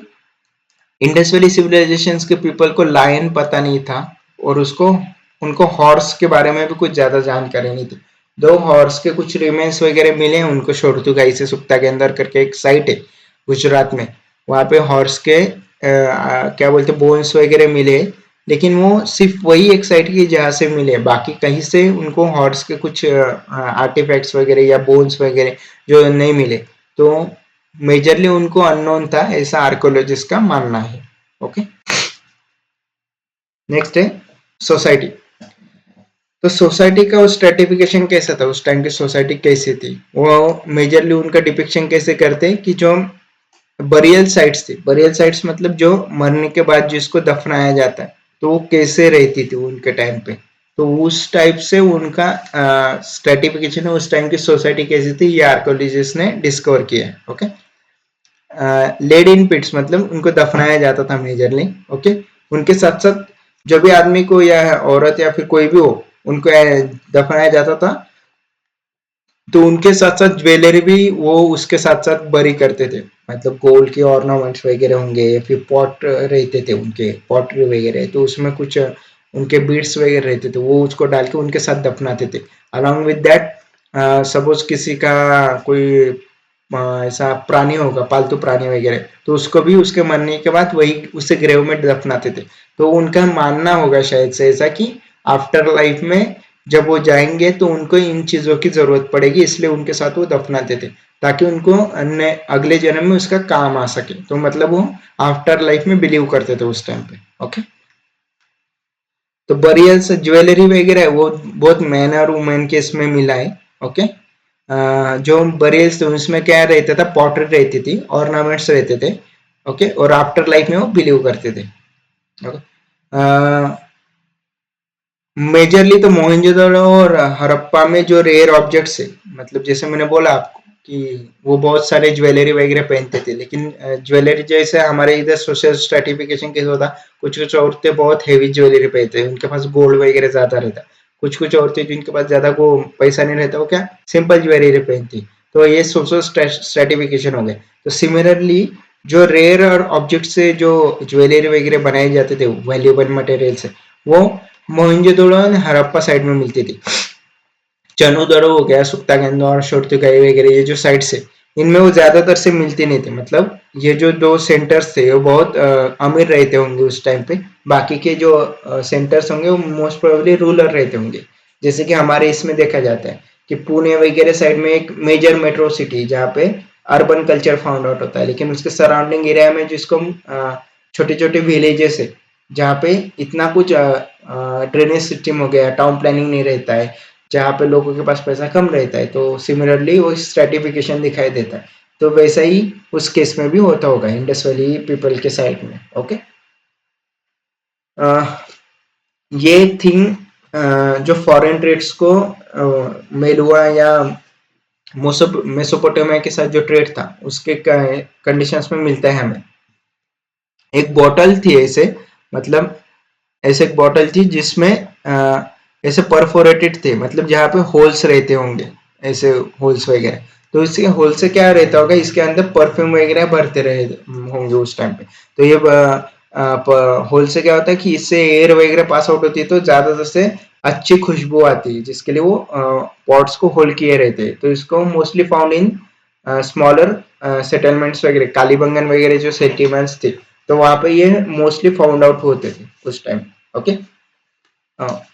Indus valley civilization के पीपल को लायन पता नहीं था, और उसको उनको हॉर्स के बारे में भी कुछ ज्यादा जानकारी नहीं थी। दो हॉर्स के कुछ रिमेन्स वगैरह मिले हैं उनको, शोरतुगाई से सुक्ता के अंदर करके एक साइट है गुजरात में, वहां पे हॉर्स के क्या बोलते बोन्स वगैरह मिले, लेकिन वो सिर्फ वही एक साइट की जहाँ से मिले, बाकी कहीं से उनको हॉर्स के कुछ आर्टिफैक्ट्स वगैरह या बोन्स वगैरह जो नहीं मिले, तो मेजरली उनको अननोन था, ऐसा आर्कोलॉजिस्ट का मानना है। ओके, नेक्स्ट है सोसाइटी। तो सोसाइटी का स्ट्रेटिफिकेशन कैसा था, उस टाइम की सोसाइटी कैसी थी, वो मेजरली उनका डिपिक्शन कैसे करते हैं कि जो बरियल साइट्स थी, बरियल साइट्स मतलब जो मरने के बाद जिसको दफनाया जाता है, तो वो कैसे रहती थी उनके टाइम पे, तो उस टाइप से उनका स्ट्रेटिफिकेशन है, उस टाइम की सोसाइटी कैसी थी, ये आर्कोलॉजिस्ट ने डिस्कवर किया है। ओके, लेड इन पिट्स मतलब उनको दफनाया जाता था मेजरली। ओके, उनके साथ साथ जो भी आदमी को या औरत या फिर कोई भी हो उनको दफनाया जाता था, तो उनके साथ साथ ज्वेलरी भी वो उसके साथ साथ बरी करते थे, मतलब गोल्ड के ऑर्नामेंट्स वगैरह होंगे, फिर पॉट रहते थे उनके, पॉटरी वगैरह, तो उसमें कुछ उनके बीड्स वगैरह रहते थे, वो उसको डाल के उनके साथ दफनाते थे। अलॉन्ग विद दैट, सपोज किसी का कोई ऐसा प्राणी होगा, पालतू प्राणी वगैरह, तो उसको भी उसके मरने के बाद वही उसे ग्रेव में दफनाते थे। तो उनका मानना होगा शायद से ऐसा कि आफ्टर लाइफ में जब वो जाएंगे तो उनको इन चीजों की जरूरत पड़ेगी, इसलिए उनके साथ वो दफनाते थे, ताकि उनको अन्य अगले जन्म में उसका काम आ सके। तो मतलब वो आफ्टर लाइफ में बिलीव करते थे उस टाइम पे। ओके, तो बरियल्स ज्वेलरी वगैरह है वो बहुत मैन और वुमेन के इसमें मिला है। ओके, जो बरियल्स थे उसमें क्या रहता था, पॉटरी रहती थी, ऑर्नामेंट्स रहते थे। ओके, और आफ्टर लाइफ में वो बिलीव करते थे। ओके, मेजरली तो मोहनजोदड़ो और हड़प्पा में जो रेयर ऑब्जेक्ट्स है, मतलब जैसे मैंने बोला आपको कि वो बहुत सारे ज्वेलरी वगैरह पहनते थे, लेकिन ज्वेलरी जैसे हमारे इधर सोशल स्ट्रेटिफिकेशन कैसे होता, कुछ कुछ औरतें बहुत हेवी ज्वेलरी पहनते हैं, उनके पास गोल्ड वगैरह ज्यादा रहता, कुछ कुछ औरतें जिनके पास ज्यादा को पैसा नहीं रहता वो क्या सिंपल ज्वेलरी पहनती, तो ये सोशल स्ट्रेटिफिकेशन हो गए। तो सिमिलरली जो रेयर और ऑब्जेक्ट से जो ज्वेलरी वगैरह बनाए जाते थे, वैल्यूएबल मटेरियल से, वो मोहनजोदड़ो और हड़प्पा साइड में मिलती थी। चनूदड़ो हो गया, सुक्तागेंदो और शोरतुगाई वगैरह ये जो साइट्स है, इनमें वो ज्यादातर से मिलती नहीं थी, मतलब ये जो दो सेंटर्स थे वो बहुत अमीर रहते होंगे उस टाइम पे, बाकी के जो सेंटर्स होंगे वो मोस्ट प्रोबेबली रूरल रहते होंगे। जैसे कि हमारे इसमें देखा जाता है कि पुणे वगैरह साइड में एक मेजर मेट्रो सिटी जहाँ पे अर्बन कल्चर फाउंड आउट होता है, लेकिन उसके सराउंडिंग एरिया में जिसको छोटे छोटे विलेजेस है, जहाँ पे इतना कुछ ड्रेनेज सिस्टम हो गया, टाउन प्लानिंग नहीं रहता है, जहाँ पे लोगों के पास पैसा कम रहता है, तो सिमिलरली वो स्ट्रेटिफिकेशन दिखाई देता है। तो वैसा ही उस केस में भी होता होगा इंडस वैली पीपल के साइड में। ओके, ये थिंग जो फॉरेन ट्रेड्स को मेल हुआ या मेसोपोटामिया के साथ जो ट्रेड था उसके कंडीशंस में मिलता है हमें। एक बॉटल थी ऐसे, मतलब ऐसे एक बॉटल थी जिसमें ऐसे परफोरेटेड थे, मतलब जहाँ पे होल्स रहते होंगे, ऐसे होल्स वगैरह, तो इसके होल से क्या रहता होगा, इसके अंदर परफ्यूम वगैरह भरते रहे होंगे उस टाइम पे। तो ये होल से क्या होता है कि इससे एयर वगैरह पास आउट होती है, तो ज्यादा से अच्छी खुशबू आती है, जिसके लिए वो पॉट्स को होल्ड किए रहते हैं। तो इसको mostly found in smaller settlements वगैरह, कालीबंगन वगैरह जो सेटलमेंट्स थे, तो वहां पे ये मोस्टली फाउंड आउट होते थे उस time. Okay,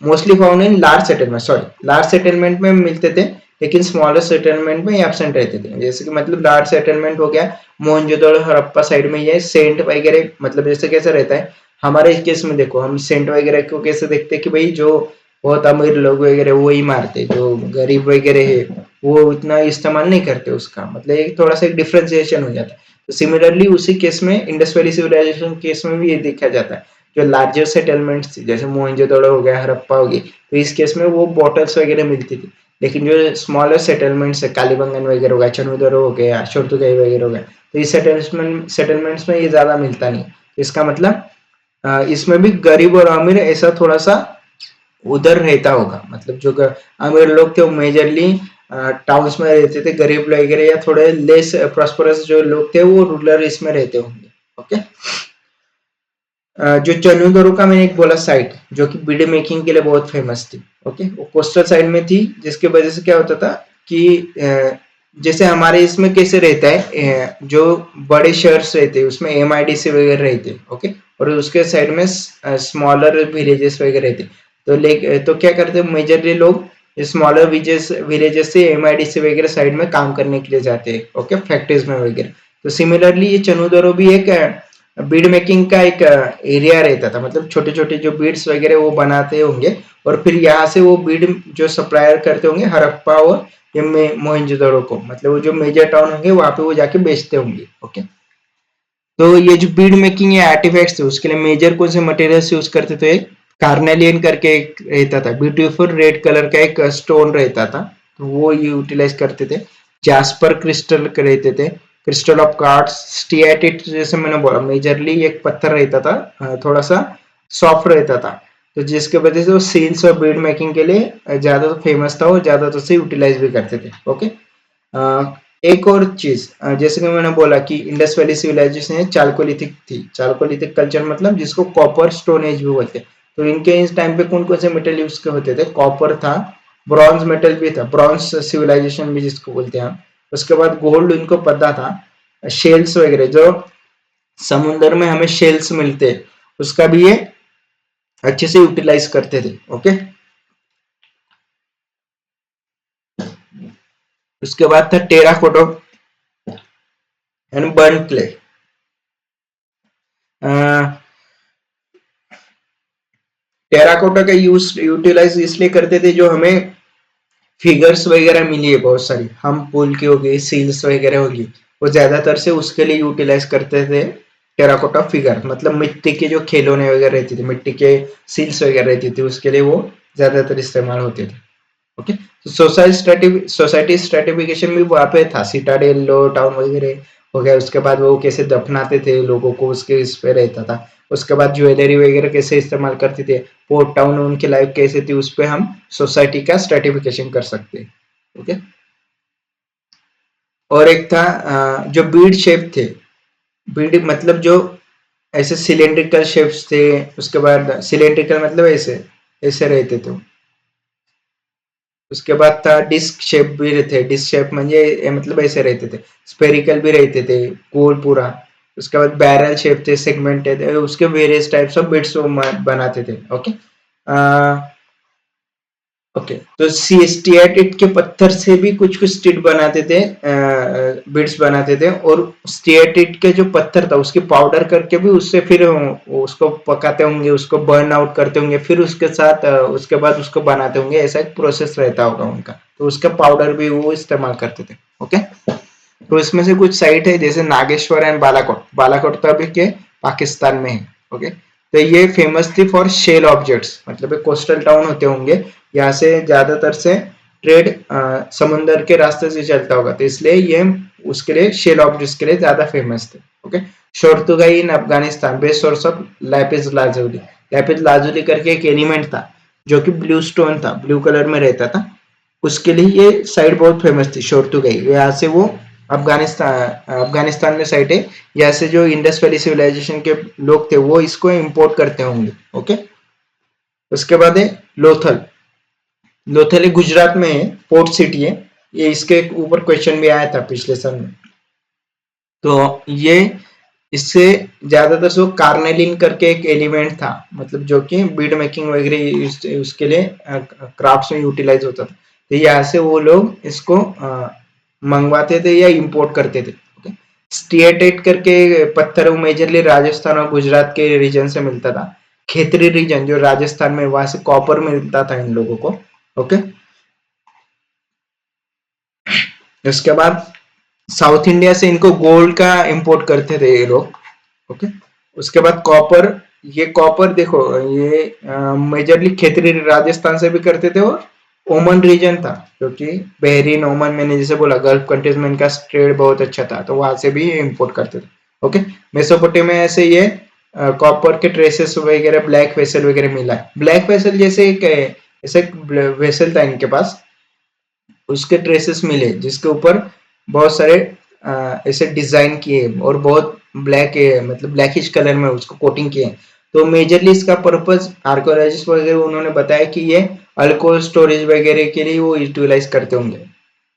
mostly found in large settlement, sorry large settlement में मिलते थे, लेकिन स्मॉलर सेटलमेंट में एब्सेंट रहते थे। जैसे कि मतलब लार्ज सेटलमेंट हो गया मोहनजोदड़ो हड़प्पा साइड में, ये सेंट वगैरह, मतलब जैसे कैसे रहता है हमारे इस केस में, देखो हम सेंट वगैरह को कैसे देखते हैं कि भाई जो बहुत अमीर लोग वगैरह वो ही मारते, जो गरीब वगैरह है वो उतना इस्तेमाल नहीं करते उसका, मतलब एक थोड़ा सा एक डिफ्रेंसिएशन हो जाता है। तो सिमिलरली उसी केस में इंडस वैली सिविलाइजेशन केस में भी ये देखा जाता है, जो लार्जर सेटलमेंट्स थी जैसे मोहनजोदड़ो हो गया, हड़प्पा हो गई, तो इस केस में वो बॉटल्स वगैरह मिलती थी, लेकिन जो स्मॉलर सेटलमेंट्स है, कालीबंगन वगैरह हो गया, चनूदरो हो गया, शोरतुगाई वगैरह हो गया, तो इस सेटलमेंट्स में ये ज्यादा मिलता नहीं। इसका मतलब इसमें भी गरीब और अमीर ऐसा थोड़ा सा उधर रहता होगा। मतलब जो अमीर लोग थे वो मेजरली टाउन्स में रहते थे, गरीब वगैरह या थोड़े लेस प्रॉस्परस जो लोग थे वो रूरल इसमें रहते होंगे। ओके। जो चनूदरो का मैंने एक बोला साइट जो कि बीड़ी मेकिंग के लिए बहुत फेमस थी। ओके, वो कोस्टल साइड में थी, जिसकी वजह से क्या होता था कि जैसे हमारे इसमें कैसे रहता है, जो बड़े शहर्स रहते हैं उसमें एमआईडीसी वगैरह रहते हैं। ओके, और उसके साइड में स्मॉलर विलेजेस वगैरह रहते। तो क्या करते हैं मेजरली लोग स्मॉलर विलेजेस से एमआईडीसी वगैरह साइड में काम करने के लिए जाते हैं। ओके, फैक्ट्रीज में वगैरह। तो सिमिलरली ये चनूदरो भी एक बीड मेकिंग का एक एरिया रहता था। मतलब छोटे छोटे जो बीड्स वगैरह वो बनाते होंगे और फिर यहाँ से वो बीड जो सप्लायर करते होंगे हड़प्पा और ये मोहनजोदड़ो को, मतलब वो जो मेजर टाउन होंगे वहां पे वो जाके बेचते होंगे। ओके, तो ये जो बीड मेकिंग या आर्टिफैक्ट्स थे उसके लिए मेजर कौन से मटेरियल्स यूज करते थे? एक कार्नेलियन करके एक रहता था, ब्यूटीफुल रेड कलर का एक स्टोन रहता था, तो वो यूटिलाइज करते थे। जास्पर क्रिस्टल रहते थे, क्रिस्टल ऑफ कार्ड्स, स्टियाटिट जैसे मैंने बोला मेजरली एक पत्थर रहता था, थोड़ा सा सॉफ्ट रहता था, तो जिसके वजह से वो सील्स और बीड मेकिंग के लिए ज्यादा फेमस था और ज्यादा तो से यूटिलाइज भी करते थे। ओके। एक और चीज, जैसे कि मैंने बोला कि इंडस वैली सिविलाइजेशन है चालकोलिथिक थी। चालकोलिथिक कल्चर मतलब जिसको कॉपर स्टोन एज भी बोलते हैं। तो इनके इस टाइम पे कौन कौन से मेटल यूज के होते थे? कॉपर था, ब्रॉन्ज मेटल भी था, ब्रॉन्ज सिविलाइजेशन भी जिसको बोलते हैं हम। उसके बाद गोल्ड इनको पता था, शेल्स वगैरह जो समुद्र में हमें शेल्स मिलते हैं उसका भी ये अच्छे से यूटिलाइज करते थे। ओके, उसके बाद था terracotta and burn clay. Terracotta का यूटिलाइज इसलिए करते थे जो हमें फिगर्स वगैरह मिली है बहुत सारी, हम पुल की होगी, सील्स वगैरह होगी, वो ज्यादातर से उसके लिए यूटिलाइज करते थे टेराकोटा फिगर। मतलब मिट्टी के जो खिलौने वगैरह रहती थी, मिट्टी के सील्स वगैरह रहती थी, उसके लिए वो ज्यादातर इस्तेमाल होते थे। ओके, तो सोसाइटी स्ट्रेटिफिकेशन भी वहां पे था, सिटाडेल लो टाउन वगैरह हो गया। उसके बाद वो कैसे दफनाते थे लोगों को उसके इस पे रहता था। उसके बाद ज्वेलरी वगैरह कैसे इस्तेमाल करते थे, पोर्ट टाउन उनकी लाइफ कैसे थी, उस पे हम सोसाइटी का स्ट्रेटिफिकेशन कर सकते हैं। ओके, और एक था जो बीड शेप थे, बीड मतलब जो ऐसे सिलेंड्रिकल शेप्स थे। उसके बाद सिलेंड्रिकल मतलब ऐसे ऐसे रहते थे। उसके बाद था डिस्क शेप भी थे, डिस्क शेप म्हणजे मतलब ऐसे रहते थे, स्पेरिकल भी रहते थे, गोल पूरा। उसके बाद बैरल शेप थे, सेगमेंटेड, उसके वेरियस टाइप्स ऑफ बिट्स बनाते थे। ओके। ओके, तो स्टियाटिट के पत्थर से भी कुछ कुछ स्टिट बनाते थे, बिट्स बनाते थे। और स्टियाटिट के जो पत्थर था उसकी पाउडर करके भी उससे फिर उसको पकाते होंगे, उसको बर्न आउट करते होंगे, फिर उसके साथ उसके बाद उसको बनाते होंगे, ऐसा एक प्रोसेस रहता होगा उनका, तो उसका पाउडर भी वो इस्तेमाल करते थे। ओके, तो इसमें से कुछ साइट है जैसे नागेश्वर एंड बालाकोट। बालाकोट तो अभी के पाकिस्तान में है। ओके, तो ये फेमस थी फॉर शेल ऑब्जेक्ट्स, मतलब एक कोस्टल टाउन होते होंगे, यहाँ से ज्यादातर से ट्रेड समुंदर के रास्ते से चलता होगा, तो इसलिए ये उसके लिए शेल ऑब्जेक्ट्स के लिए ज्यादा फेमस थे। Okay, Shortugai in Afghanistan best source of lapis lazuli. Lapis lazuli करके एक एलिमेंट था जो कि ब्लू स्टोन था, ब्लू कलर में रहता था, उसके लिए ये साइट बहुत फेमस थी शोरतुगाई। यहाँ से वो अफगानिस्तान में साइट है, यहाँ से जो इंडस वैली सिविलाइजेशन के लोग थे वो इसको इंपोर्ट करते होंगे। ओके, उसके बाद है लोथल। लोथल है गुजरात में है, पोर्ट सिटी है। ये इसके ऊपर क्वेश्चन भी आया था पिछले साल में। तो ये इससे ज्यादातर सो कार्नेलिन करके एक एलिमेंट था, मतलब जो कि बीड मेकिंग वगैरह उसके लिए क्राफ्ट्स में यूटिलाइज होता था। तो यहाँ से वो लोग इसको मंगवाते थे या इंपोर्ट करते थे। ओके, स्टिएटेट करके पत्थर वो मेजरली राजस्थान और गुजरात के रीजन से मिलता था। खेतरी रीजन जो राजस्थान में, वहां से कॉपर मिलता था इन लोगों को। ओके, उसके बाद साउथ इंडिया से इनको गोल्ड का इंपोर्ट करते थे ये लोग। ओके, उसके बाद कॉपर। ये कॉपर देखो ये मेजरली खेतरी राजस्थान से भी करते थे और ओमन रीजन था, क्योंकि बहरीन, ओमन, मैंने जैसे बोला गल्फ कंट्रीज में इनका ट्रेड बहुत अच्छा था, तो वहां से भी इंपोर्ट करते थे। ओके, मेसोपोटामिया से ये कॉपर के ट्रेसेस वगैरह, ब्लैक वेसल वगैरह मिला है। ब्लैक वेसल जैसे एक ऐसे वेसल था इनके पास, उसके ट्रेसेस मिले जिसके ऊपर बहुत सारे ऐसे डिजाइन किए और बहुत ब्लैक मतलब ब्लैकिश कलर में उसको कोटिंग किए। तो मेजरली इसका पर्पस आर्कोलॉजिस्ट वगैरह उन्होंने बताया कि ये अल्कोहल स्टोरेज वगैरह के लिए वो यूटिलाइज करते होंगे,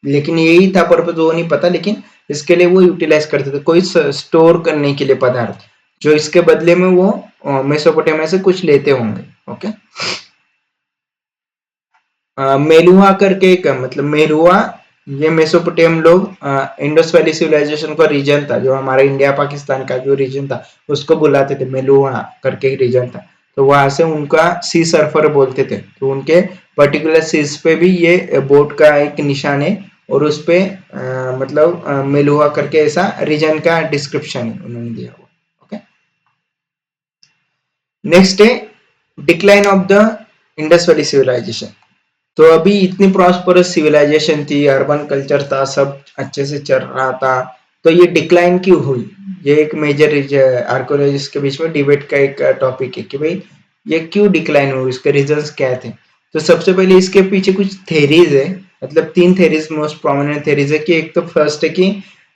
लेकिन यही था पर्पस वो नहीं पता, लेकिन इसके लिए वो यूटिलाइज करते थे कोई स्टोर करने के लिए पदार्थ, जो इसके बदले में वो मेसोपोटामिया से कुछ लेते होंगे। ओके, मेलुहा करके एक मतलब मेलुहा, ये मेसोपोटामियन लोग इंडस वैली सिविलाइजेशन का रीजन था, जो हमारा इंडिया पाकिस्तान का जो रीजन था उसको बुलाते थे, मेलुहा करके रीजन था। तो वहां से उनका सी सर्फर बोलते थे, तो उनके पर्टिकुलर सीज पे भी ये बोट का एक निशान है, और उस पे मतलब मेलुहा करके ऐसा रीजन का डिस्क्रिप्शन है उन्होंने दिया हुआ। ओके, नेक्स्ट है decline of the Indus valley civilization. तो अभी इतनी प्रॉस्परस सिविलाइजेशन थी, अर्बन कल्चर था, सब अच्छे से चल रहा था, तो ये डिक्लाइन क्यों हुई? ये एक मेजर आर्कोलॉजिस्ट के बीच में डिबेट का एक टॉपिक है कि भाई ये क्यों डिक्लाइन हुई, इसके रीजंस क्या थे। तो सबसे पहले इसके पीछे कुछ थेरीज है, मतलब 3 थेरीज मोस्ट प्रोमिनेंट थेरीज है। कि एक तो फर्स्ट है कि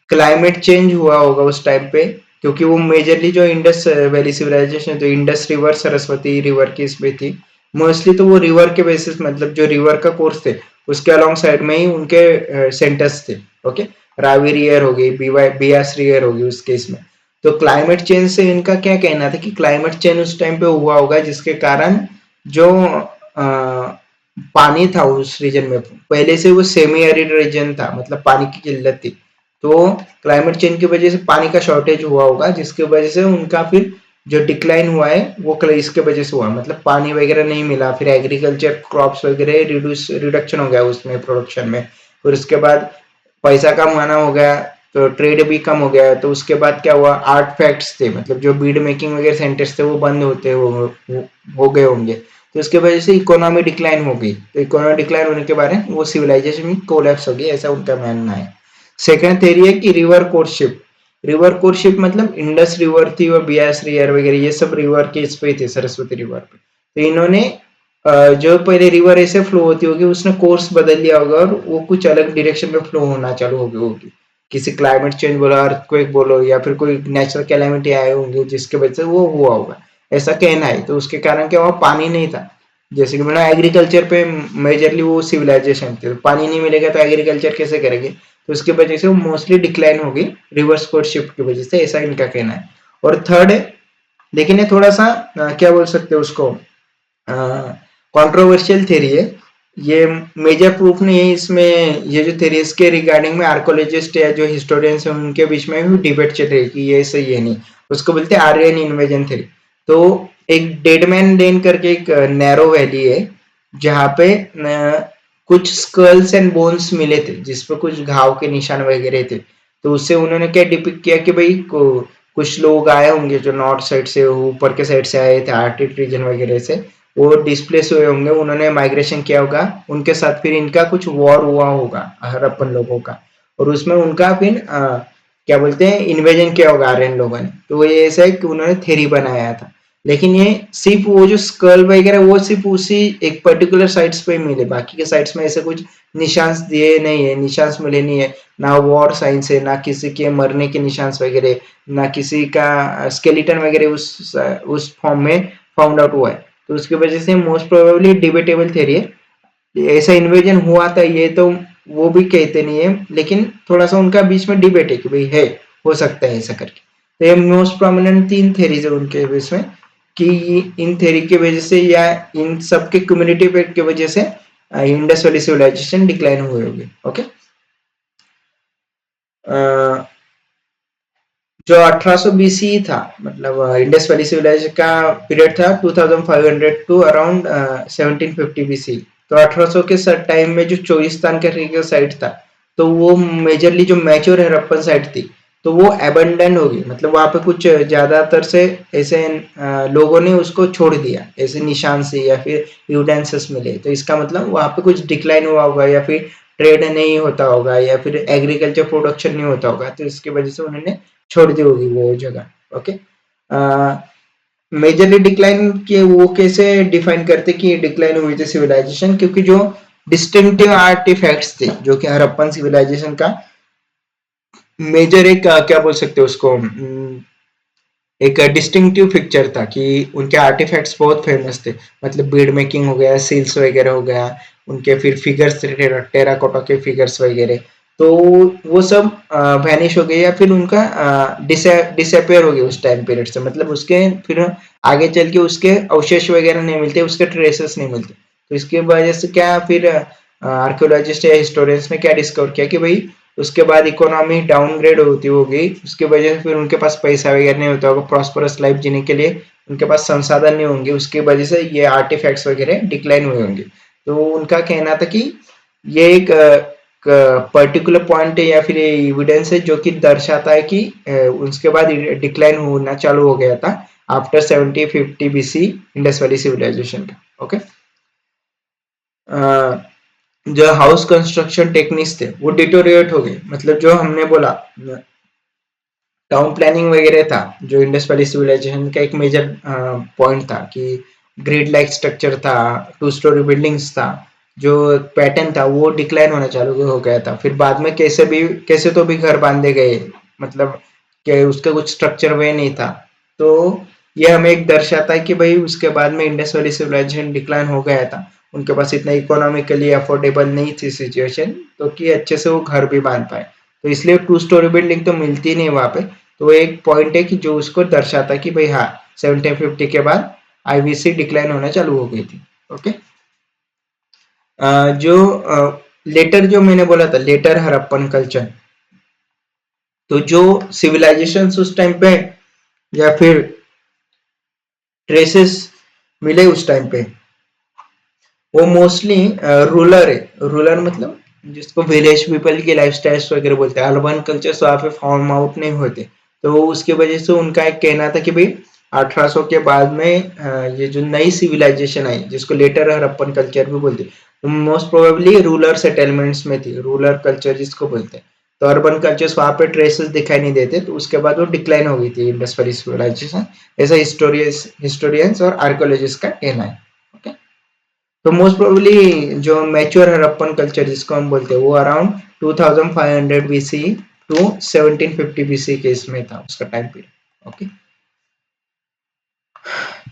क्लाइमेट चेंज हुआ होगा उस टाइम पे, क्योंकि वो मेजरली जो इंडस वैली सिविलाइजेशन, तो इंडस रिवर, सरस्वती रिवर की इसमें थी मोस्टली, तो वो रिवर के बेसिस, मतलब जो रिवर का कोर्स थे उसके अलोंग साइड में ही उनके सेंटर्स थे। ओके, रावी रियर हो गई, बियास रियर होगी उस केस में। तो क्लाइमेट चेंज से इनका क्या कहना था कि क्लाइमेट चेंज उस टाइम पे हुआ होगा, जिसके कारण जो पानी था उस रीजन में, पहले से वो सेमी एरिड रीजन था, मतलब पानी की किल्लत थी। तो क्लाइमेट चेंज की वजह से पानी का शॉर्टेज हुआ होगा, जिसकी वजह से उनका फिर जो डिक्लाइन हुआ है वो इसके वजह से हुआ, मतलब पानी वगैरह नहीं मिला, फिर एग्रीकल्चर क्रॉप्स वगैरह रिडक्शन हो गया उसमें प्रोडक्शन में। फिर उसके बाद पैसा कम आना हो गया, तो ट्रेड भी कम हो गया। तो उसके बाद क्या हुआ, आर्ट फैक्ट्स थे, मतलब जो बीड मेकिंग वगैरह सेंटर्स थे वो बंद हो गए होंगे, तो उसके वजह से इकोनॉमी डिक्लाइन हो गई। तो इकोनॉमी डिक्लाइन होने के बाद वो सिविलाइजेशन कोलैप्स हो गई, ऐसा उनका मानना है। सेकंड थ्योरी है कि रिवर कोर्सशिप। रिवर कोर्सशिप मतलब इंडस रिवर थी और बियास रिवर वगैरह, ये सब रिवर के इस पे थे, सरस्वती रिवर पे। तो इन्होंने जो पहले रिवर ऐसे फ्लो होती होगी उसने कोर्स बदल दिया होगा, और वो कुछ अलग डायरेक्शन में फ्लो होना चालू हो गई होगी। किसी क्लाइमेट चेंज बोलो, अर्थक्वेक बोलो, या फिर कोई नेचुरल कैलामिटी आए होंगे जिसके वजह से वो हुआ होगा, ऐसा कहना है। तो उसके कारण क्या हुआ, पानी नहीं था। जैसे कि मैंने एग्रीकल्चर पे मेजरली वो सिविलाइजेशन थी, तो पानी नहीं मिलेगा तो एग्रीकल्चर कैसे करेंगे, तो उसकी वजह से वो मोस्टली डिक्लाइन होगी रिवर्स कोर्स शिफ्ट की वजह से, ऐसा इनका कहना है। और थर्ड है, लेकिन ये थोड़ा सा क्या बोल सकते हैं उसको, कंट्रोवर्शियल थ्योरी है। ये मेजर प्रूफ नहीं है इसमें, ये जो थ्योरी इसके रिगार्डिंग में आर्कोलॉजिस्ट या जो हिस्टोरियंस हैं उनके बीच में भी डिबेट चल रही है कि ये सही है नहीं। उसको बोलते हैं आर्यन इन्वेजन थ्योरी। तो एक डेड मैन लेन करके एक नैरो वैली है, जहाँ पे कुछ स्कल्स एंड बोन्स मिले थे जिसपे कुछ घाव के निशान वगैरह थे। तो उससे उन्होंने क्या डिपिक्ट किया कि भाई कुछ लोग आए होंगे जो नॉर्थ साइड से, ऊपर के साइड से आए थे, आर्टिक रीजन वगैरह से, वो डिस्प्लेस हुए होंगे, उन्होंने माइग्रेशन किया होगा, उनके साथ फिर इनका कुछ वॉर हुआ होगा हड़प्पन लोगों का, और उसमें उनका फिर क्या बोलते हैं, इन्वेजन किया होगा आर्यन लोगों ने। तो ये ऐसा है कि उन्होंने थ्योरी बनाया था, लेकिन ये सिर्फ वो जो स्कल वगैरह वो सिर्फ उसी एक पर्टिकुलर साइट्स पे मिले, बाकी के साइट्स में ऐसे कुछ निशांस दिए नहीं है, निशांस मिले नहीं है, ना वॉर साइंस है, ना किसी के मरने के निशांस वगैरह, ना किसी का स्केलेटन वगैरह उस फॉर्म में फाउंड आउट हुआ है। तो उसकी वजह से मोस्ट प्रोबेबली डिबेटेबल थ्योरी है। ऐसा इन्वेजन हुआ था ये तो वो भी कहते नहीं है, लेकिन थोड़ा सा उनका बीच में डिबेट है कि भाई है, हो सकता है ऐसा करके। तो ये मोस्ट प्रोमिनेंट 3 थ्योरीज है उनके बीच में, कि इन थ्योरी की वजह से या इन सबके कम्युनिटी पे की वजह से इंडस वैली सिविलाइजेशन डिक्लाइन हुए होंगे। ओके, जो 1800 बीसी था, मतलब इंडस वैली सिविलाइजेशन का पीरियड था 2500 टू अराउंड 1750 बीसी। तो 1800 के टाइम में जो चोइस्तान के साइड था, तो वो मेजरली जो मैच्योर हड़प्पन साइड थी, तो वो एबंडन होगी, मतलब वहां पे कुछ ज्यादातर से ऐसे लोगों ने उसको छोड़ दिया ऐसे निशान से या फिर एविडेंसेस मिले, तो इसका मतलब वहां पे कुछ डिक्लाइन हुआ होगा या फिर ट्रेड नहीं होता होगा या फिर एग्रीकल्चर प्रोडक्शन नहीं होता होगा, तो इसकी वजह से उन्होंने छोड़ दी होगी वो जगह। ओके, मेजरली डिक्लाइन के वो कैसे डिफाइन करते कि डिक्लाइन हुई थी सिविलाइजेशन, क्योंकि जो डिस्टिंक्टिव आर्टिफैक्ट्स थे जो कि हड़प्पन सिविलाइजेशन का मेजर एक क्या बोल सकते हैं उसको, एक डिस्टिंक्टिव पिक्चर था कि उनके आर्टिफैक्ट्स बहुत फेमस थे, मतलब बीड मेकिंग हो गया, सील्स वगैरह हो गया, उनके फिर फिगर्स टेराकोटा के फिगर्स वगैरह, तो वो सब वैनिश हो गए या फिर उनका डिसअपियर हो गए उस टाइम पीरियड से, मतलब उसके फिर आगे चल के उसके अवशेष वगैरह नहीं मिलते, उसके ट्रेसेस नहीं मिलते। तो इसकी वजह से क्या फिर आर्कियोलॉजिस्ट या हिस्टोरियंस ने क्या डिस्कवर किया कि भाई उसके बाद इकोनॉमी डाउनग्रेड होती होगी, उसकी वजह से फिर उनके पास पैसा वगैरह नहीं होता होगा प्रॉस्परस लाइफ जीने के लिए, उनके पास संसाधन नहीं होंगे, उसकी वजह से ये आर्टिफैक्ट्स वगैरह डिक्लाइन हुए होंगे। तो उनका कहना था कि ये एक पर्टिकुलर पॉइंट है या फिर एविडेंस है जो कि दर्शाता है कि उसके बाद डिक्लाइन होना चालू हो गया था after 70-50 BC Indus valley civilization का। ओके, जो हाउस कंस्ट्रक्शन टेक्निक्स थे वो डिटोरिएट हो गए, मतलब जो हमने बोला टाउन प्लानिंग वगैरह था, जो इंडस वैली सिविलाइजेशन का एक मेजर पॉइंट था कि ग्रिड लाइक स्ट्रक्चर था, टू स्टोरी बिल्डिंग्स था, जो पैटर्न था वो डिक्लाइन होना चालू हो गया था। फिर बाद में कैसे तो भी घर बांधे गए, मतलब कि उसका कुछ स्ट्रक्चर वे नहीं था। तो ये हमें एक दर्शाता है कि भाई उसके बाद में इंडस वैली सिविलाइजेशन डिक्लाइन हो गया था, उनके पास इतना इकोनॉमिकली अफोर्डेबल नहीं थी सिचुएशन, तो कि अच्छे से वो घर भी बांध पाए, तो इसलिए टू स्टोरी बिल्डिंग तो मिलती नहीं वहां पे। तो एक पॉइंट है कि जो उसको दर्शाता है कि भाई हाँ 1750 के बाद आईवीसी डिक्लाइन होना चालू हो गई थी। ओके, जो लेटर जो मैंने बोला था लेटर हड़प्पन कल्चर, तो जो सिविलाइजेशन उस टाइम पे या फिर ट्रेसेस मिले उस टाइम पे, वो मोस्टली रूरल है। रूरल मतलब जिसको विलेज पीपल की लाइफ स्टाइल्स वगैरह बोलते हैं, अर्बन कल्चर वहाँ पे फॉर्म आउट नहीं होते। तो उसकी वजह से उनका एक कहना था कि भाई 1800 के बाद में ये जो नई सिविलाइजेशन आई जिसको लेटर हड़प्पन कल्चर भी बोलते हैं, मोस्ट प्रोबेबली रूरल सेटलमेंट्स में थी, रूरल कल्चर जिसको बोलते हैं। तो अर्बन कल्चर्स वहाँ पे ट्रेसेस दिखाई नहीं देते, तो उसके बाद वो डिक्लाइन हो गई थी इंडस वैली सिविलाइजेशन, ऐसा हिस्टोरियंस और आर्कोलॉजिस्ट का कहना है। ओके, तो मोस्ट प्रोबेबली जो मैच्योर हड़प्पन कल्चर जिसको हम बोलते हैं वो अराउंड 2500 बीसी टू 1750 बीसी के इसमें था उसका टाइम पीरियड। ओके,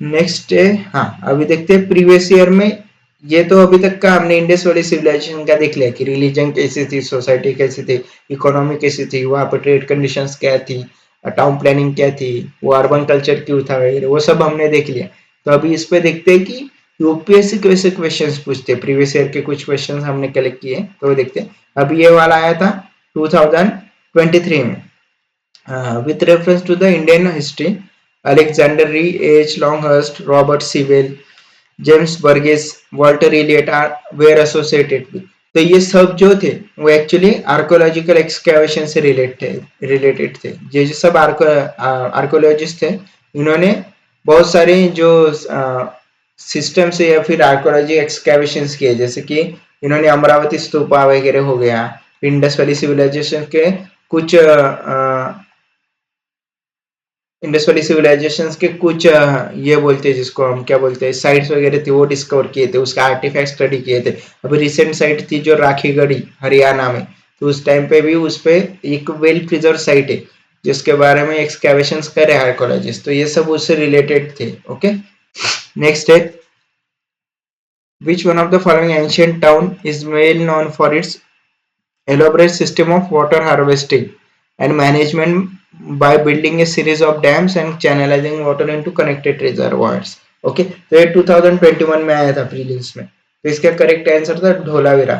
नेक्स्ट है, हाँ अभी देखते हैं प्रीवियस ईयर में। ये तो अभी तक का हमने इंडस वैली सिविलाइजेशन का देख लिया कि रिलीजन कैसी थी, सोसाइटी कैसी थी, इकोनॉमी कैसी थी, वहाँ पर ट्रेड कंडीशंस क्या थी, टाउन प्लानिंग क्या थी, वो अर्बन कल्चर क्यों था वगैरह, वो सब हमने देख लिया। तो अभी इस पे देखते हैं कि यूपीएससी कैसे क्वेश्चंस पूछते हैं, प्रीवियस ईयर के कुछ क्वेश्चंस हमने कलेक्ट किए तो देखते हैं। अभी ये वाला आया था 2023 में, with reference to the Indian history, Alexander Lee, H. Longhurst, Robert Sewell, James Burgess, Walter Elliot were associated with. तो ये सब जो थे वो एक्चुअली आर्कोलॉजिकल एक्सकैवेशन से रिलेटेड थे। ये जो सब आर्कोलॉजिस्ट थे, इन्होंने बहुत सारे जो सिस्टम से या फिर आर्कोलॉजी एक्सकैवेशन किए, जैसे कि इन्होंने अमरावती स्तूपा वगैरह हो गया, इंडस वैली सिविलाइजेशन के कुछ इंडस वैली सिविलाइजेशंस के कुछ ये बोलते हैं जिसको हम क्या बोलते हैं साइट्स वगैरह थे वो डिस्कवर किए थे, उसका आर्टिफैक्ट स्टडी किए थे। अभी रिसेंट साइट थी जो राखीगढ़ी हरियाणा में, तो उस टाइम पे भी उस पे एक वेल प्रिजर्व साइट है जिसके बारे में एक्सकैवेशंस करे आर्कोलॉजिस्ट, तो ये सब उससे रिलेटेड थे। ओके, नेक्स्ट है, which one of the following ancient town is well known for its elaborate system of water harvesting and management by building a series of dams and channelizing water into connected reservoirs। Okay, तो ये 2021 में आया था prelims में, तो इसका correct answer था धोलावीरा।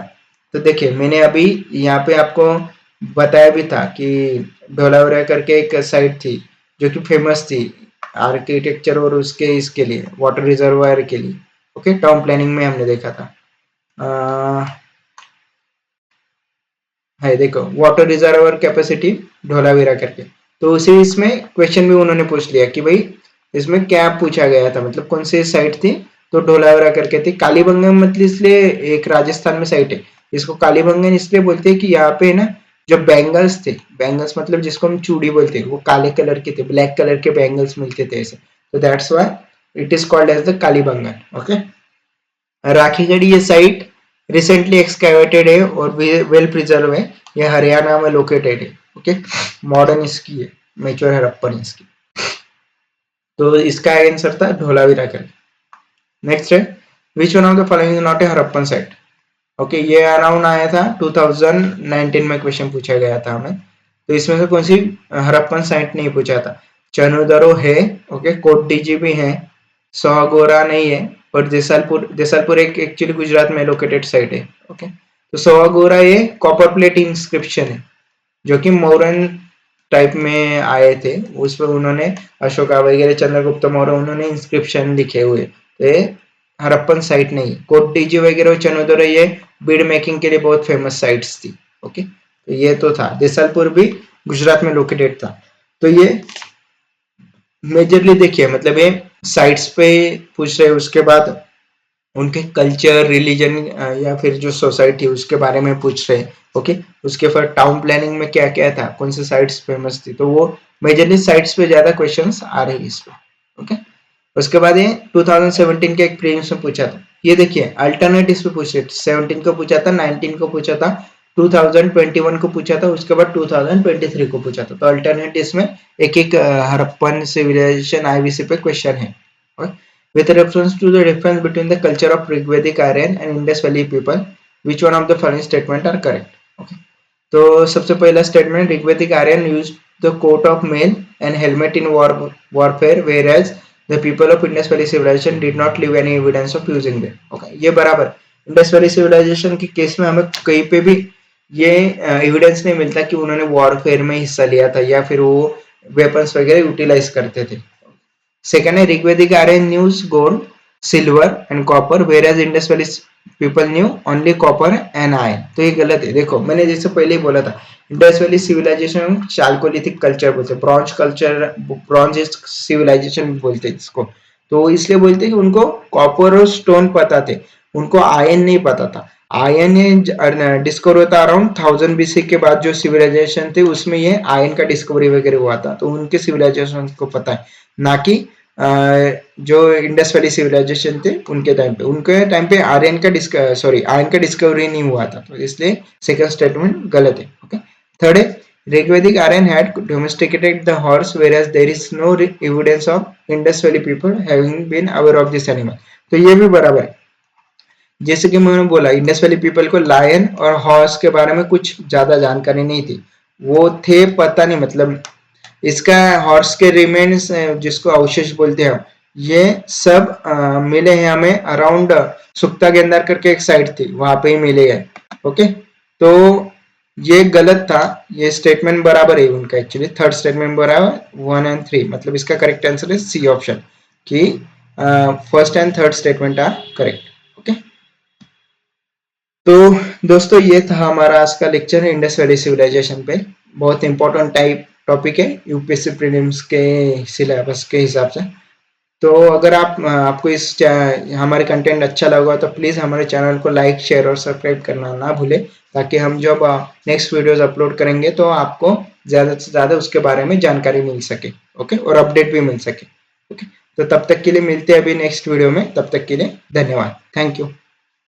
तो देखिए मैंने अभी यहाँ पे आपको बताया भी था कि धोलावीरा करके एक साइट थी जो कि फेमस थी आर्किटेक्चर और उसके इसके लिए वाटर रिजर्वायर के लिए। ओके, टाउन प्लानिंग में हमने देखा था। है, देखो वाटर रिजर्वर कैपेसिटी धोलावीरा करके। तो उसी इसमें क्वेश्चन भी उन्होंने पूछ लिया कि भाई इसमें क्या पूछा गया था, मतलब कौन सी साइट थी, तो धोलावीरा करके थी। कालीबंगन मतलब इसलिए एक राजस्थान में साइट है, इसको कालीबंगन इसलिए बोलते हैं कि यहाँ पे ना जो बैंगल्स थे, बैंगल्स मतलब जिसको हम चूड़ी बोलते हैं, वो काले कलर के थे, ब्लैक कलर के बैंगल्स मिलते थे ऐसे, तो that's why it is called as the Kalibangan. Okay, Rakhigarhi ये साइट रिसेंटली एक्सकैवेटेड है और वेल प्रिजर्व है, ये हरियाणा में लोकेटेड है। ओके, मॉडर्न इसकी है, मेच्योर हड़प्पन इसकी। तो इसका आंसर था धोलावीरा कर। नेक्स्ट है which one of the following is not a Harappan site. Okay, ये अराउंड आया था 2019 में क्वेश्चन पूछा गया था हमें, तो इसमें से कौन सी हड़प्पन साइट नहीं पूछा था। चनुदरो है, ओके, कोटडीजी भी है, सोहागोरा नहीं है, और देसालपुर, देसालपुर एक एक्चुअली गुजरात में लोकेटेड साइट है। ओके, तो सोहागोरा ये कॉपर प्लेट इंस्क्रिप्शन है जो कि मौर्यन टाइप में आए थे, उस पर उन्होंने अशोका वगैरह चंद्रगुप्त मौर्य उन्होंने इंस्क्रिप्शन लिखे हुए थे, हड़प्पन साइट नहीं। कोटडीजी वगैरह और चनुदरा ये बीड मेकिंग के लिए बहुत फेमस साइट्स थी। ओके, तो ये तो था, देसालपुर भी गुजरात में लोकेटेड था। तो ये मेजरली देखिए, मतलब ये साइट्स पे पूछ रहे, उसके बाद उनके कल्चर, रिलीजन या फिर जो सोसाइटी उसके बारे में पूछ रहे। ओके, उसके फिर टाउन प्लानिंग में क्या क्या था, कौन सी साइट्स फेमस थी, तो वो मेजरली साइट्स पे ज्यादा क्वेश्चंस आ रहे हैं इस पे। ओके, उसके बाद ये 2017 के एक प्रीलिम्स में पूछा था, ये देखिए अल्टरनेट इस पे पूछ रहे, 17 को पूछा था, 19 को पूछा था, 2021 को पूछा था, उसके बाद 2023 को पूछा था। तो अल्टरनेट इसमें एक एक हड़प्पन सिविलाइजेशन आईबीसी पे क्वेश्चन है। With reference to the difference between the culture of Rigvedic Aryan and Indus Valley people, which one of the following statement are correct? Okay. तो सबसे पहला statement, Rigvedic Aryan used the coat of mail and helmet in warfare whereas the people of Indus valley civilization did not leave any evidence of using them. Okay, ये बराबर। Indus valley civilization के case में हमें कहीं पे भी ये एविडेंस नहीं मिलता कि उन्होंने वॉरफेयर में हिस्सा लिया था या फिर वो वेपन्स वगैरह यूटिलाइज करते थे। Second है Rigvedic Aryan knew gold, silver and copper, whereas Indus valley people knew only copper and iron. तो ये गलत है। देखो मैंने जैसे पहले ही बोला था, Indus valley civilization chalcolithic culture बोलते हैं, ब्रॉन्ज कल्चर, ब्रॉन्ज सिविलाइजेशन बोलते हैं इसको। तो इसलिए बोलते हैं कि उनको कॉपर और स्टोन पता थे, उनको आयरन नहीं पता था। आयरन डिस्कवर होता अराउंड 1000 बीसी के बाद, जो सिविलाइजेशन थे उसमें ये आयरन का डिस्कवरी वगैरह हुआ था, तो उनके सिविलाइजेशन को पता है, ना कि जो इंडस वैली सिविलाइजेशन थे उनके टाइम पे आर्यन का आयरन का डिस्कवरी नहीं हुआ था, तो इसलिए सेकंड स्टेटमेंट गलत है। ओके, थर्ड है Rigvedic Aryan had domesticated the horse whereas there is no evidence of Indus Valley people having been aware of this animal। तो ये भी बराबर है। जैसे कि मैंने बोला, इंडस वैली पीपल को लायन और हॉर्स के बारे में कुछ ज्यादा जानकारी नहीं थी, वो थे पता नहीं, मतलब इसका हॉर्स के रिमेन्स जिसको अवशेष बोलते हैं, ये सब मिले हैं हमें अराउंड सुक्ता गेंदार करके एक साइट थी, वहां पे ही मिले हैं। ओके, तो ये गलत था, ये स्टेटमेंट बराबर है उनका, एक्चुअली थर्ड स्टेटमेंट बराबर 1 और 3, मतलब इसका करेक्ट आंसर है सी ऑप्शन, कि first and third statement are correct. Okay, तो दोस्तों ये था हमारा आज का लेक्चर इंडस वैली सिविलाइजेशन पे, बहुत इंपॉर्टेंट टाइप टॉपिक है यूपीएससी प्रीलिम्स के सिलेबस के हिसाब से। तो अगर आपको हमारे कंटेंट अच्छा लगा तो प्लीज़ हमारे चैनल को लाइक, शेयर और सब्सक्राइब करना ना भूले, ताकि हम जब नेक्स्ट वीडियोस अपलोड करेंगे तो आपको ज़्यादा से ज़्यादा उसके बारे में जानकारी मिल सके। ओके, और अपडेट भी मिल सके। ओके, तो तब तक के लिए मिलते हैं अभी नेक्स्ट वीडियो में, तब तक के लिए धन्यवाद, थैंक यू।